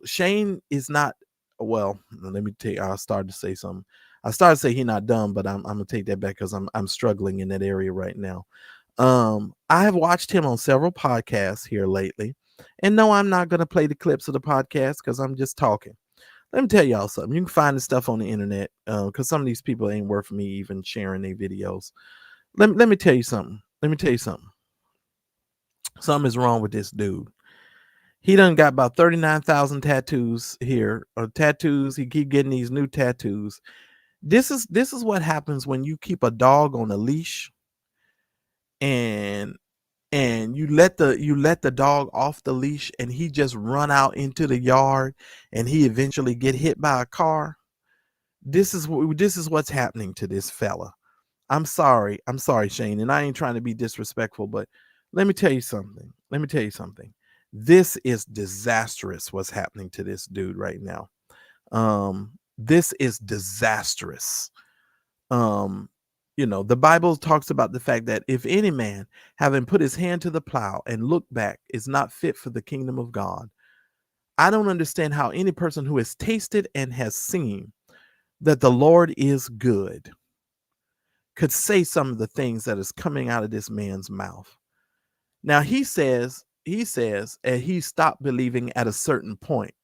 Shane is not, well, let me tell you, I started to say something. I started to say he's not dumb, but I'm gonna take that back because I'm struggling in that area right now. I have watched him on several podcasts here lately, and no, I'm not going to play the clips of the podcast because I'm just talking. Let me tell y'all something. You can find the stuff on the internet because some of these people ain't worth me even sharing their videos. Let me tell you something. Let me tell you something. Something is wrong with this dude. He done got about 39,000 tattoos here, or tattoos. He keep getting these new tattoos. This is what happens when you keep a dog on a leash and you let the dog off the leash and he just run out into the yard and he eventually get hit by a car. This is what's happening to this fella. I'm sorry, Shane, and I ain't trying to be disrespectful, but let me tell you something. This is disastrous what's happening to this dude right now. This is disastrous. The Bible talks about the fact that if any man, having put his hand to the plow and look back, is not fit for the kingdom of God. I don't understand how any person who has tasted and has seen that the Lord is good could say some of the things that is coming out of this man's mouth. Now he says, and he stopped believing at a certain point.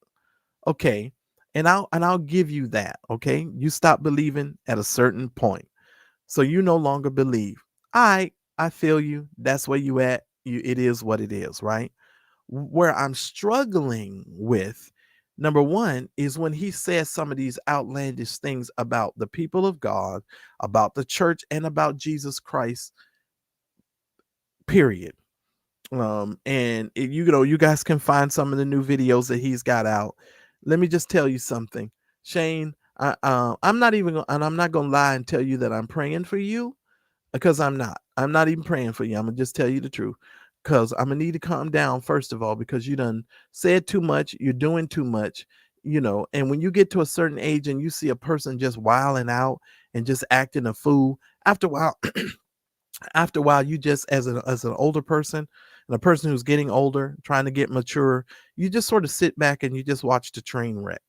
Okay, and I'll give you that. Okay, you stop believing at a certain point. So you no longer believe. I feel you. That's where you at. It is what it is, right? Where I'm struggling with, number one, is when he says some of these outlandish things about the people of God, about the church, and about Jesus Christ, period. You guys can find some of the new videos that he's got out. Let me just tell you something, Shane. I'm not gonna lie and tell you that I'm praying for you, because I'm not even praying for you. I'm gonna just tell you the truth, because I'm gonna need to calm down first of all, because you done said too much, you're doing too much, and when you get to a certain age and you see a person just wilding out and just acting a fool, after a while you just, as an older person and a person who's getting older, trying to get mature, you just sort of sit back and you just watch the train wreck.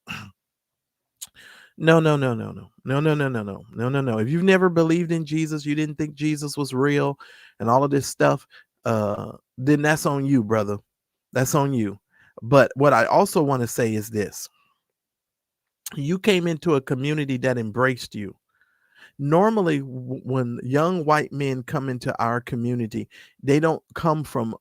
No. If you've never believed in Jesus, you didn't think Jesus was real and all of this stuff, then that's on you, brother. That's on you. But what I also want to say is this. You came into a community that embraced you. Normally, when young white men come into our community, they don't come from,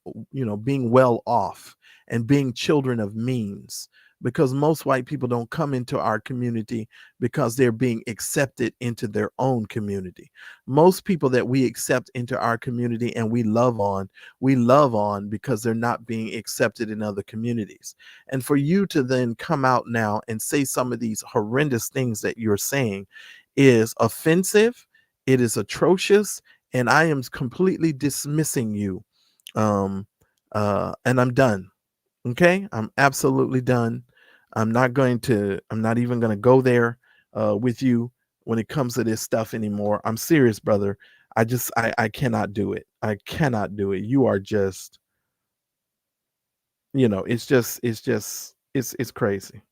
being well off and being children of means, because most white people don't come into our community because they're being accepted into their own community. Most people that we accept into our community and we love on because they're not being accepted in other communities. And for you to then come out now and say some of these horrendous things that you're saying is offensive, it is atrocious, and I am completely dismissing you. And I'm done. Okay, I'm absolutely done. I'm not even going to go there with you when it comes to this stuff anymore. I'm serious, brother. I cannot do it. I cannot do it. You are just, it's crazy.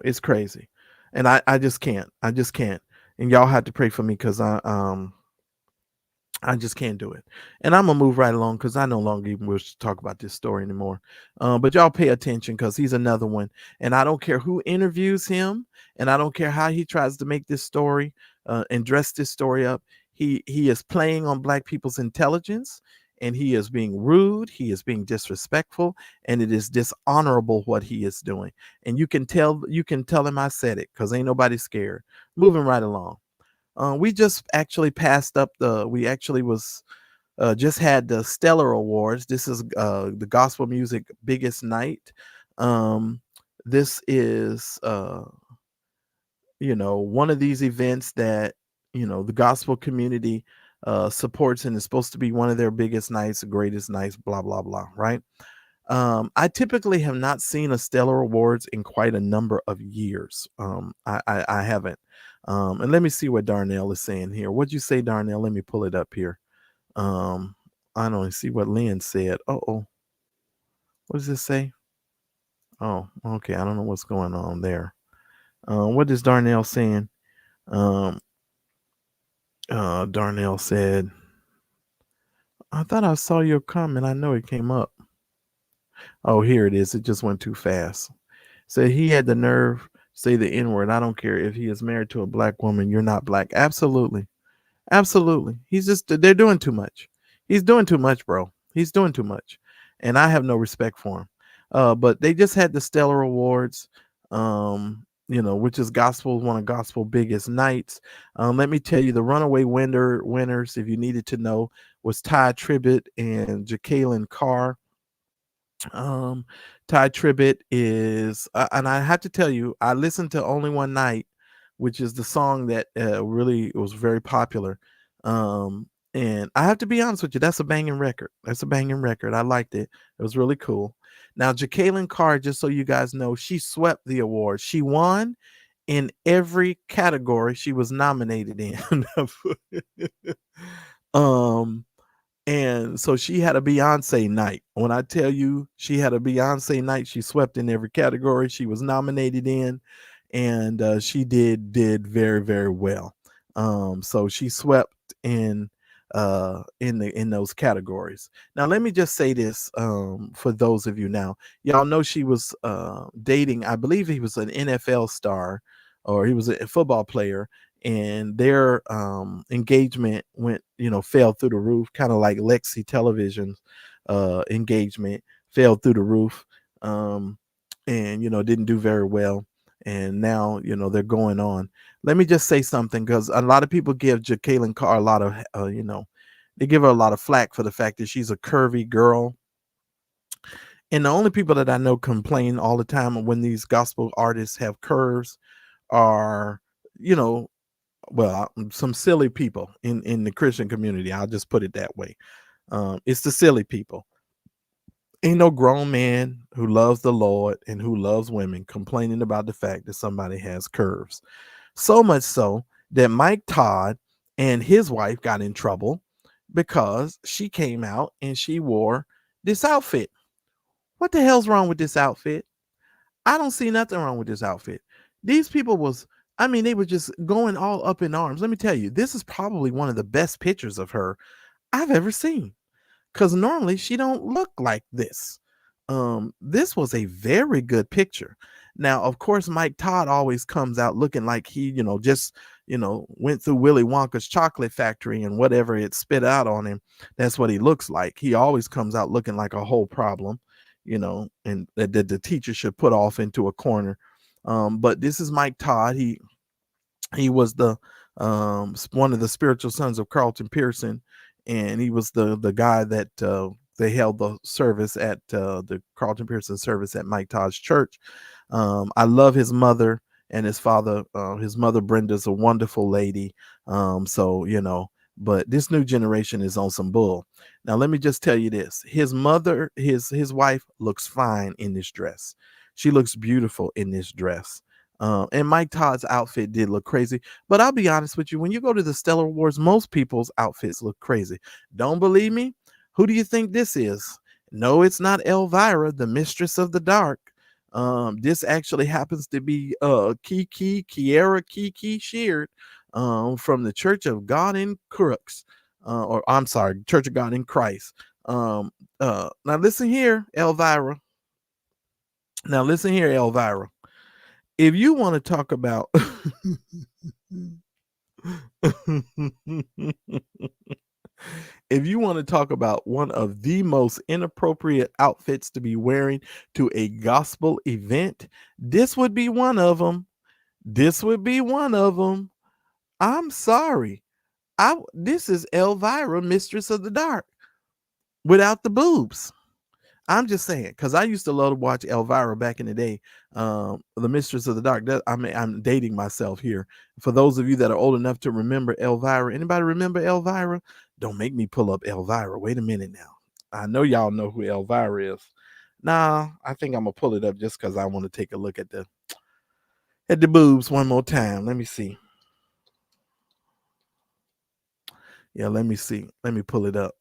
It's crazy. And I just can't. And y'all have to pray for me, because I just can't do it. And I'm gonna move right along because I no longer even wish to talk about this story anymore. But y'all pay attention because he's another one. And I don't care who interviews him, and I don't care how he tries to make this story and dress this story up. He is playing on black people's intelligence, and he is being rude, he is being disrespectful, and it is dishonorable what he is doing. And you can tell him I said it because ain't nobody scared. Moving right along. We just actually passed up we actually was just had the Stellar Awards. This is the gospel music biggest night. This is one of these events that the gospel community supports, and is supposed to be one of their biggest nights, the greatest nights, blah blah blah, right? I typically have not seen a Stellar Awards in quite a number of years. I haven't. And let me see what Darnell is saying here. What'd you say, Darnell? Let me pull it up here. I don't see what Lynn said. Oh, what does this say? Oh, okay. I don't know what's going on there. What is Darnell saying? Darnell said, I thought I saw your comment. I know it came up. Oh, here it is. It just went too fast. Said he had the nerve say the N-word. I don't care if he is married to a black woman. You're not black. Absolutely. Absolutely. They're doing too much. He's doing too much, bro. He's doing too much. And I have no respect for him. But they just had the Stellar Awards, which is one of gospel biggest nights. Let me tell you, the runaway winners, if you needed to know, was Ty Tribbett and Jacqueline Carr. Ty Tribbett is, and I have to tell you, I listened to Only One Night, which is the song that really was very popular. And I have to be honest with you, that's a banging record. That's a banging record. I liked it. It was really cool. Now, Jacqueline Carr, just so you guys know, she swept the award. She won in every category she was nominated in. And so she had a Beyonce night. When I tell you she had a Beyonce night, she swept in every category she was nominated in, and she did very, very well. So she swept in those categories. Now let me just say this for those of you now. Y'all know she was dating, I believe he was an NFL star, or he was a football player, and their engagement fell through the roof, kind of like Lexi Television's engagement fell through the roof, and didn't do very well. And now they're going on. Let me just say something, because a lot of people give Jacqueline Carr a lot of they give her a lot of flack for the fact that she's a curvy girl. And the only people that I know complain all the time when these gospel artists have curves are some silly people in the Christian community. I'll just put it that way. It's the silly people. Ain't no grown man who loves the Lord and who loves women complaining about the fact that somebody has curves. So much so that Mike Todd and his wife got in trouble because she came out and she wore this outfit. What the hell's wrong with this outfit? I don't see nothing wrong with this outfit. These people they were just going all up in arms. Let me tell you, this is probably one of the best pictures of her I've ever seen, because normally she don't look like this. This was a very good picture. Now, of course, Mike Todd always comes out looking like he, just went through Willy Wonka's chocolate factory, and whatever it spit out on him, that's what he looks like. He always comes out looking like a whole problem, and that the teacher should put off into a corner. But this is Mike Todd. He was the one of the spiritual sons of Carlton Pearson, and he was the guy that they held the service at the Carlton Pearson service at Mike Todd's church. I love his mother and his father. His mother Brenda's a wonderful lady. But this new generation is on some bull. Now let me just tell you this: his mother, his wife looks fine in this dress. She looks beautiful in this dress. And Mike Todd's outfit did look crazy. But I'll be honest with you, when you go to the Stellar Awards, most people's outfits look crazy. Don't believe me? Who do you think this is? No, it's not Elvira, the mistress of the dark. This actually happens to be Kiara Kiki Sheard from the Church of God in Crooks. or I'm sorry, Church of God in Christ. Now listen here, Elvira. Now listen here, Elvira. If you want to talk about if you want to talk about one of the most inappropriate outfits to be wearing to a gospel event, this would be one of them. This would be one of them. I'm sorry. This is Elvira, Mistress of the Dark, without the boobs. I'm just saying, because I used to love to watch Elvira back in the day, the Mistress of the Dark. I'm dating myself here. For those of you that are old enough to remember Elvira, anybody remember Elvira? Don't make me pull up Elvira. Wait a minute now. I know y'all know who Elvira is. Nah, I think I'm gonna pull it up just because I want to take a look at the boobs one more time. Let me see. Yeah, let me see. Let me pull it up.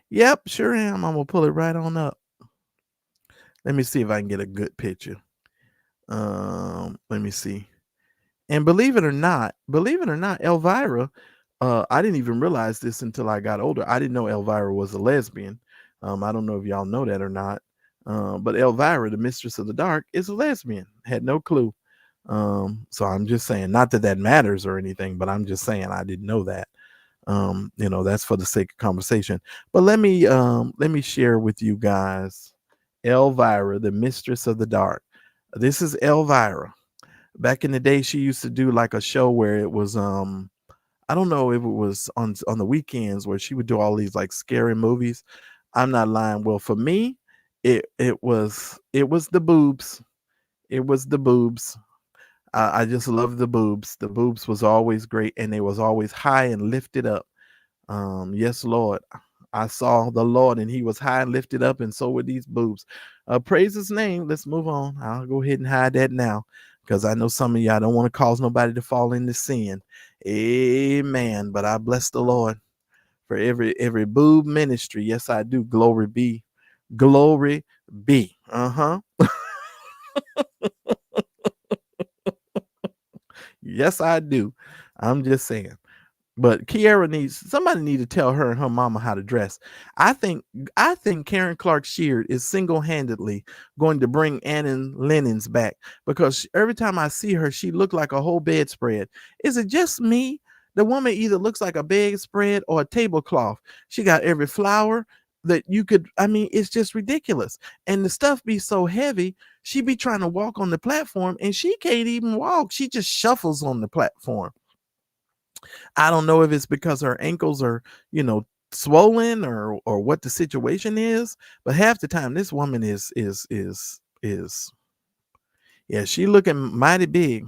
Yep, sure am. I'm gonna pull it right on up. Let me see if I can get a good picture. Let me see. And believe it or not, Elvira, I didn't even realize this until I got older. I didn't know Elvira was a lesbian. I don't know if y'all know that or not. But Elvira, the Mistress of the Dark, is a lesbian. Had no clue. So I'm just saying, not that that matters or anything, but I'm just saying I didn't know that. That's for the sake of conversation. But let me share with you guys Elvira, the Mistress of the Dark. This is Elvira. Back in the day, she used to do like a show where it was I don't know if it was on the weekends where she would do all these like scary movies. I'm not lying. Well, for me, it was the boobs. It was the boobs. I just love the boobs. The boobs was always great, and they was always high and lifted up. Yes, Lord. I saw the Lord, and he was high and lifted up, and so were these boobs. Praise his name. Let's move on. I'll go ahead and hide that now, because I know some of y'all don't want to cause nobody to fall into sin. Amen. But I bless the Lord for every boob ministry. Yes, I do. Glory be. Glory be. Uh-huh. Yes, I do. I'm just saying. But Kiara somebody need to tell her and her mama how to dress. I think Karen Clark Sheard is single-handedly going to bring Annan Lennon's back, because every time I see her, she looked like a whole bedspread. Is it just me? The woman either looks like a bedspread or a tablecloth. She got every flower that you could. I mean, it's just ridiculous. And the stuff be so heavy. She be trying to walk on the platform and she can't even walk. She just shuffles on the platform. I don't know if it's because her ankles are, swollen or what the situation is, but half the time this woman is yeah, she looking mighty big.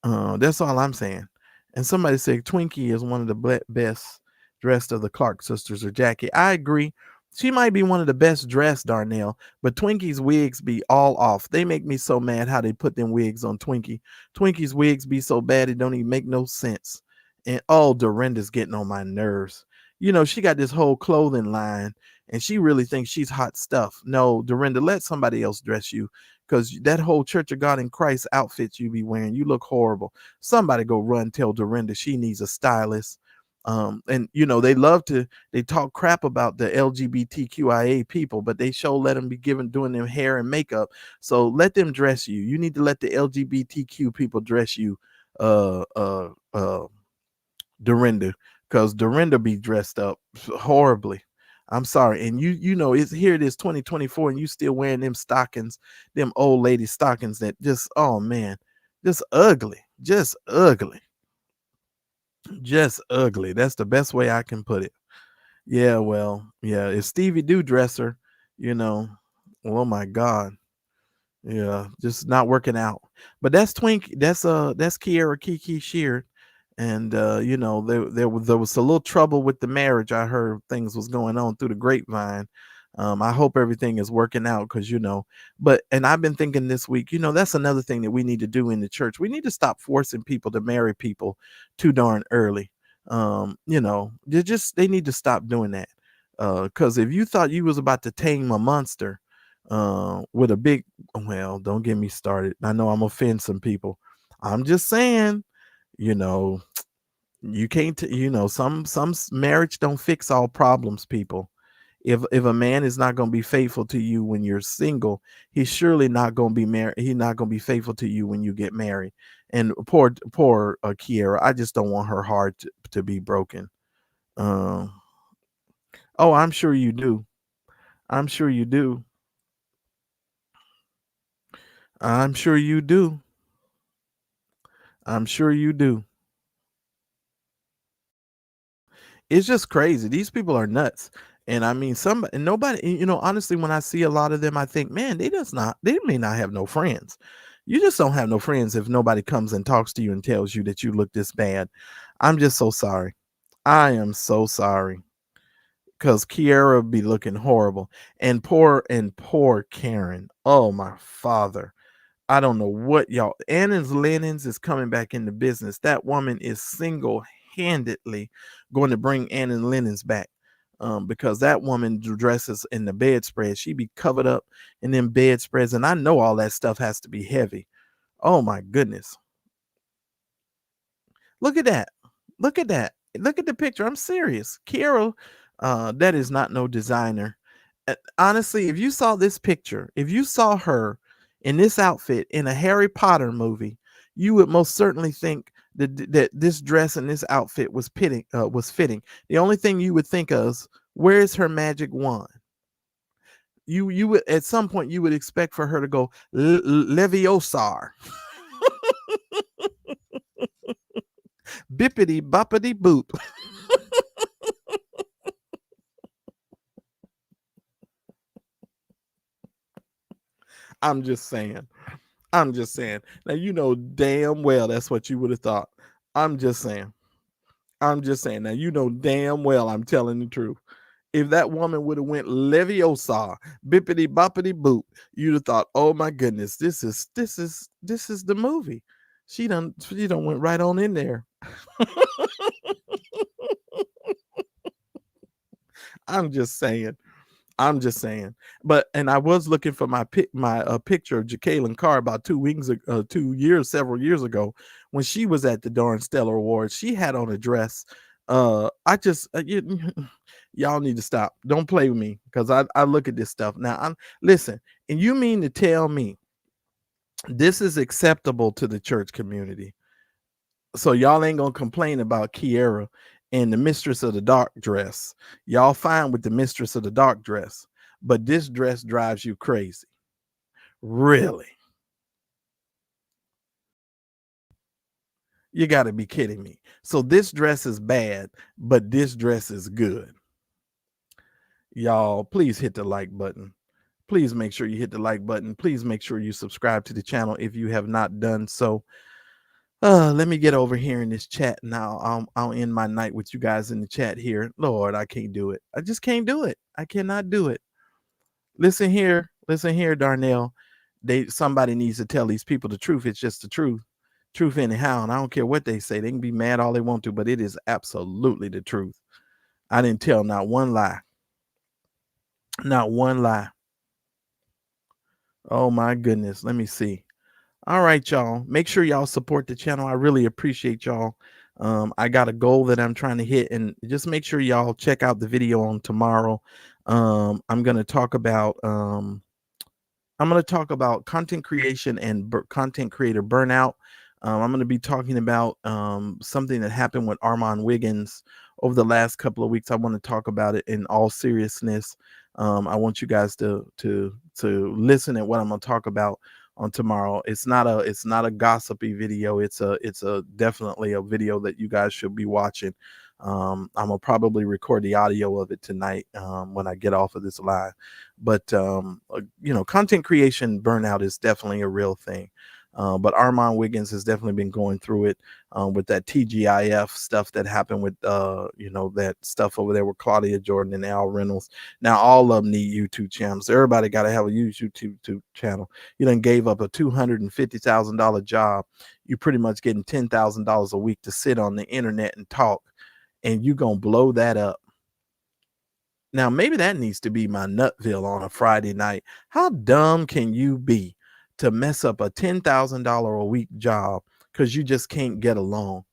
That's all I'm saying. And somebody said Twinkie is one of the best dressed of the Clark sisters, or Jackie. I agree. She might be one of the best dressed, Darnell, but Twinkie's wigs be all off. They make me so mad how they put them wigs on Twinkie. Twinkie's wigs be so bad it don't even make no sense. And Dorinda's getting on my nerves. She got this whole clothing line and she really thinks she's hot stuff. No, Dorinda, let somebody else dress you, because that whole Church of God in Christ outfit you be wearing, you look horrible. Somebody go run tell Dorinda she needs a stylist. And they talk crap about the LGBTQIA people, but they let them be doing their hair and makeup. So let them dress you. You need to let the LGBTQ people dress you, Dorinda, because Dorinda be dressed up horribly. I'm sorry. And it's here, it is 2024 and you still wearing them stockings, them old lady stockings that just, oh man, just ugly. Just ugly. Just ugly. That's the best way I can put it. Yeah, well, yeah. If Stevie do dress her, oh my God. Yeah, just not working out. But that's that's Kiara Kiki Sheard. And there was a little trouble with the marriage. I heard things was going on through the grapevine. I hope everything is working out, because and I've been thinking this week, that's another thing that we need to do in the church. We need to stop forcing people to marry people too darn early. They need to stop doing that. Because if you thought you was about to tame a monster with a big, well, don't get me started. I know I'm offending some people. I'm just saying, You can't, some marriage don't fix all problems, people. If a man is not going to be faithful to you when you're single, he's surely not going to be married. He's not going to be faithful to you when you get married. And poor Kiera, I just don't want her heart to be broken. Oh, I'm sure you do. I'm sure you do. I'm sure you do. I'm sure you do. It's just crazy. These people are nuts. And I mean, nobody, honestly, when I see a lot of them, I think, man, they may not have no friends. You just don't have no friends if nobody comes and talks to you and tells you that you look this bad. I'm just so sorry. I am so sorry. Because Kiera be looking horrible. And poor Karen. Oh, my father. I don't know what y'all. Annen's Linens is coming back into business. That woman is single-handedly going to bring Annen's Linens back, because that woman dresses in the bedspread. She be covered up in them bedspreads, and I know all that stuff has to be heavy. Oh my goodness! Look at that! Look at that! Look at the picture. I'm serious, Kiera. That is not no designer. Honestly, if you saw this picture, if you saw her in this outfit in a Harry Potter movie, you would most certainly think that this dress and this outfit was fitting. The only thing you would think of, where's her magic wand? You would, at some point, you would expect for her to go Leviosa, bippity boppity boop. I'm just saying. Now, you know damn well that's what you would have thought. I'm just saying. Now, you know damn well I'm telling the truth. If that woman would have went Leviosa, bippity boppity boop, you'd have thought, oh my goodness, this is the movie. She done went right on in there. I'm just saying. But I was looking for my picture of Jacqueline Carr about several years ago, when she was at the darn Stellar Awards. She had on a dress. I just y'all need to stop. Don't play with me, because I look at this stuff now. Listen, and you mean to tell me this is acceptable to the church community? So y'all ain't gonna complain about Kiera and the mistress of the dark dress. Y'all fine with the mistress of the dark dress, but this dress drives you crazy. Really? You got to be kidding me. So this dress is bad, but this dress is good. Y'all, please hit the like button. Please make sure you hit the like button. Please make sure you subscribe to the channel if you have not done so. Let me get over here in this chat now. I'll end my night with you guys in the chat here. Lord, I can't do it. I just can't do it. I cannot do it. Listen here, Darnell. Somebody needs to tell these people the truth. It's just the truth. Truth anyhow, and I don't care what they say. They can be mad all they want to, but it is absolutely the truth. I didn't tell not one lie. Not one lie. Oh my goodness. Let me see. All right, y'all. Make sure y'all support the channel. I really appreciate y'all. I got a goal that I'm trying to hit, and just make sure y'all check out the video on tomorrow. I'm going to talk about content creation and content creator burnout. I'm going to be talking about something that happened with Armand Wiggins over the last couple of weeks. I want to talk about it in all seriousness. I want you guys to listen at what I'm going to talk about on tomorrow. It's not a gossipy video. It's definitely a video that you guys should be watching. I'm gonna probably record the audio of it tonight when I get off of this live. But content creation burnout is definitely a real thing. But Armand Wiggins has definitely been going through it with that TGIF stuff that happened with that stuff over there with Claudia Jordan and Al Reynolds. Now all of them need YouTube channels. Everybody got to have a YouTube channel. You done gave up a $250,000 job. You pretty much getting $10,000 a week to sit on the internet and talk, and you gonna blow that up. Now maybe that needs to be my Nutville on a Friday night. How dumb can you be to mess up a $10,000 a week job because you just can't get along?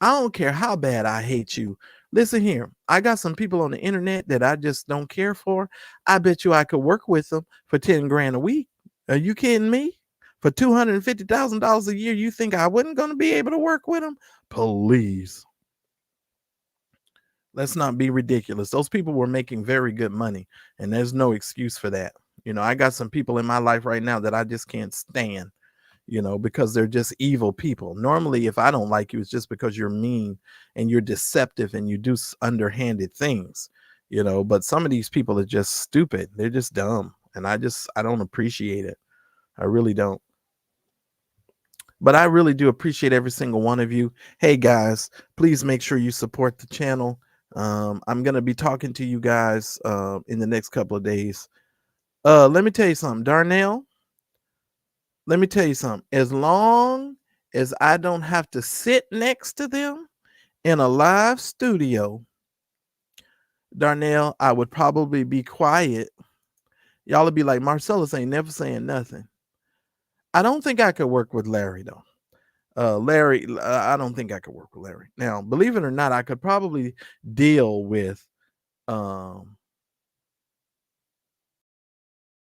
I don't care how bad I hate you. Listen here, I got some people on the internet that I just don't care for. I bet you I could work with them for 10 grand a week. Are you kidding me? For $250,000 a year, you think I wasn't going to be able to work with them? Please. Let's not be ridiculous. Those people were making very good money, and there's no excuse for that. You know, I got some people in my life right now that I just can't stand, you know, because they're just evil people. Normally, if I don't like you, it's just because you're mean and you're deceptive and you do underhanded things, you know, but some of these people are just stupid. They're just dumb. And I don't appreciate it. I really don't. But I really do appreciate every single one of you. Hey guys, please make sure you support the channel. I'm going to be talking to you guys in the next couple of days. Let me tell you something, Darnell. Let me tell you something. As long as I don't have to sit next to them in a live studio, Darnell, I would probably be quiet. Y'all would be like, Marcellus ain't never saying nothing. I don't think I could work with Larry, though. Larry, I don't think I could work with Larry. Now, believe it or not, I could probably deal with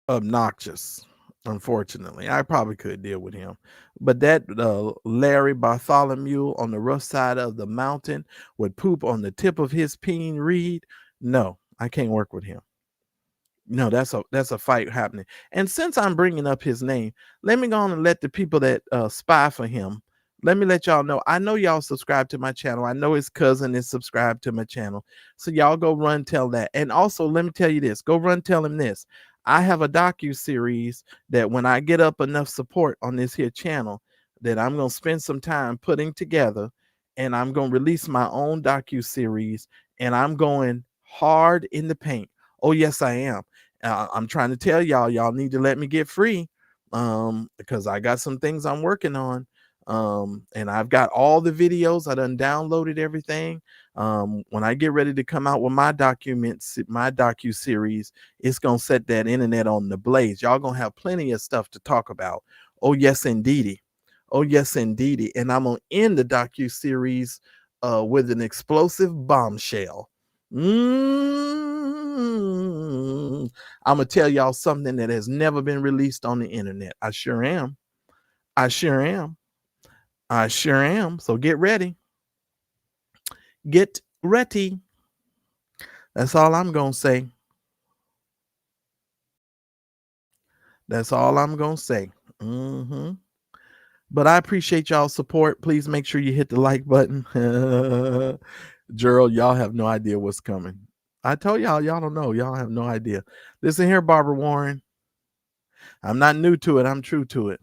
obnoxious. Unfortunately, I probably could deal with him. But that Larry Bartholomew on the rough side of the mountain with poop on the tip of his peen reed, no, I can't work with him. No, that's a fight happening. And since I'm bringing up his name, let me go on and let the people that spy for him, let me let y'all know. I know y'all subscribe to my channel. I know his cousin is subscribed to my channel. So y'all go run tell that. And also, let me tell you this. Go run tell him this. I have a docu-series that when I get up enough support on this here channel, that I'm going to spend some time putting together, and I'm going to release my own docu-series, and I'm going hard in the paint. Oh, yes, I am. I'm trying to tell y'all need to let me get free because I got some things I'm working on. And I've got all the videos. I done downloaded everything. When I get ready to come out with my docu-series, it's going to set that internet on the blaze. Y'all going to have plenty of stuff to talk about. Oh, yes, indeedy. Oh, yes, indeedy. And I'm going to end the docu-series with an explosive bombshell. I'm going to tell y'all something that has never been released on the internet. I sure am. I sure am. I sure am. So get ready. Get ready. That's all I'm going to say. That's all I'm going to say. But I appreciate y'all's support. Please make sure you hit the like button. Gerald, y'all have no idea what's coming. I told y'all don't know. Y'all have no idea. Listen here, Barbara Warren. I'm not new to it. I'm true to it.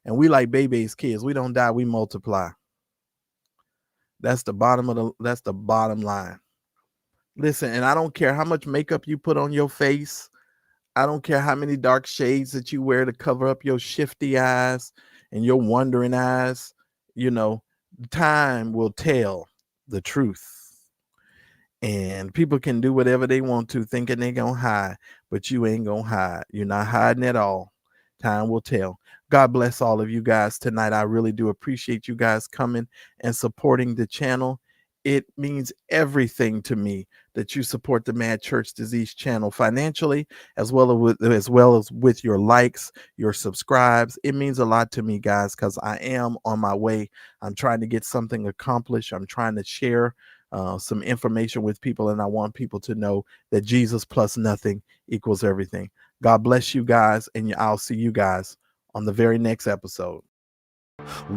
And we like baby's kids. We don't die. We multiply. That's the bottom line. Listen, and I don't care how much makeup you put on your face. I don't care how many dark shades that you wear to cover up your shifty eyes and your wandering eyes. You know, time will tell the truth. And people can do whatever they want to, thinking they're going to hide, but you ain't going to hide. You're not hiding at all. Time will tell. God bless all of you guys tonight. I really do appreciate you guys coming and supporting the channel. It means everything to me that you support the Mad Church Disease channel financially, as well as with your likes, your subscribes. It means a lot to me, guys, because I am on my way. I'm trying to get something accomplished. I'm trying to share some information with people, and I want people to know that Jesus plus nothing equals everything. God bless you guys, and I'll see you guys on the very next episode.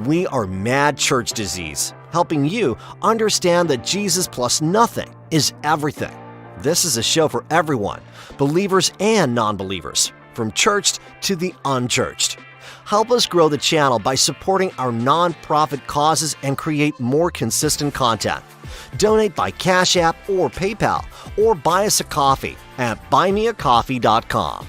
We are Mad Church Disease, helping you understand that Jesus plus nothing is everything. This is a show for everyone, believers and non-believers, from churched to the unchurched. Help us grow the channel by supporting our non-profit causes and create more consistent content. Donate by Cash App or PayPal, or buy us a coffee at buymeacoffee.com.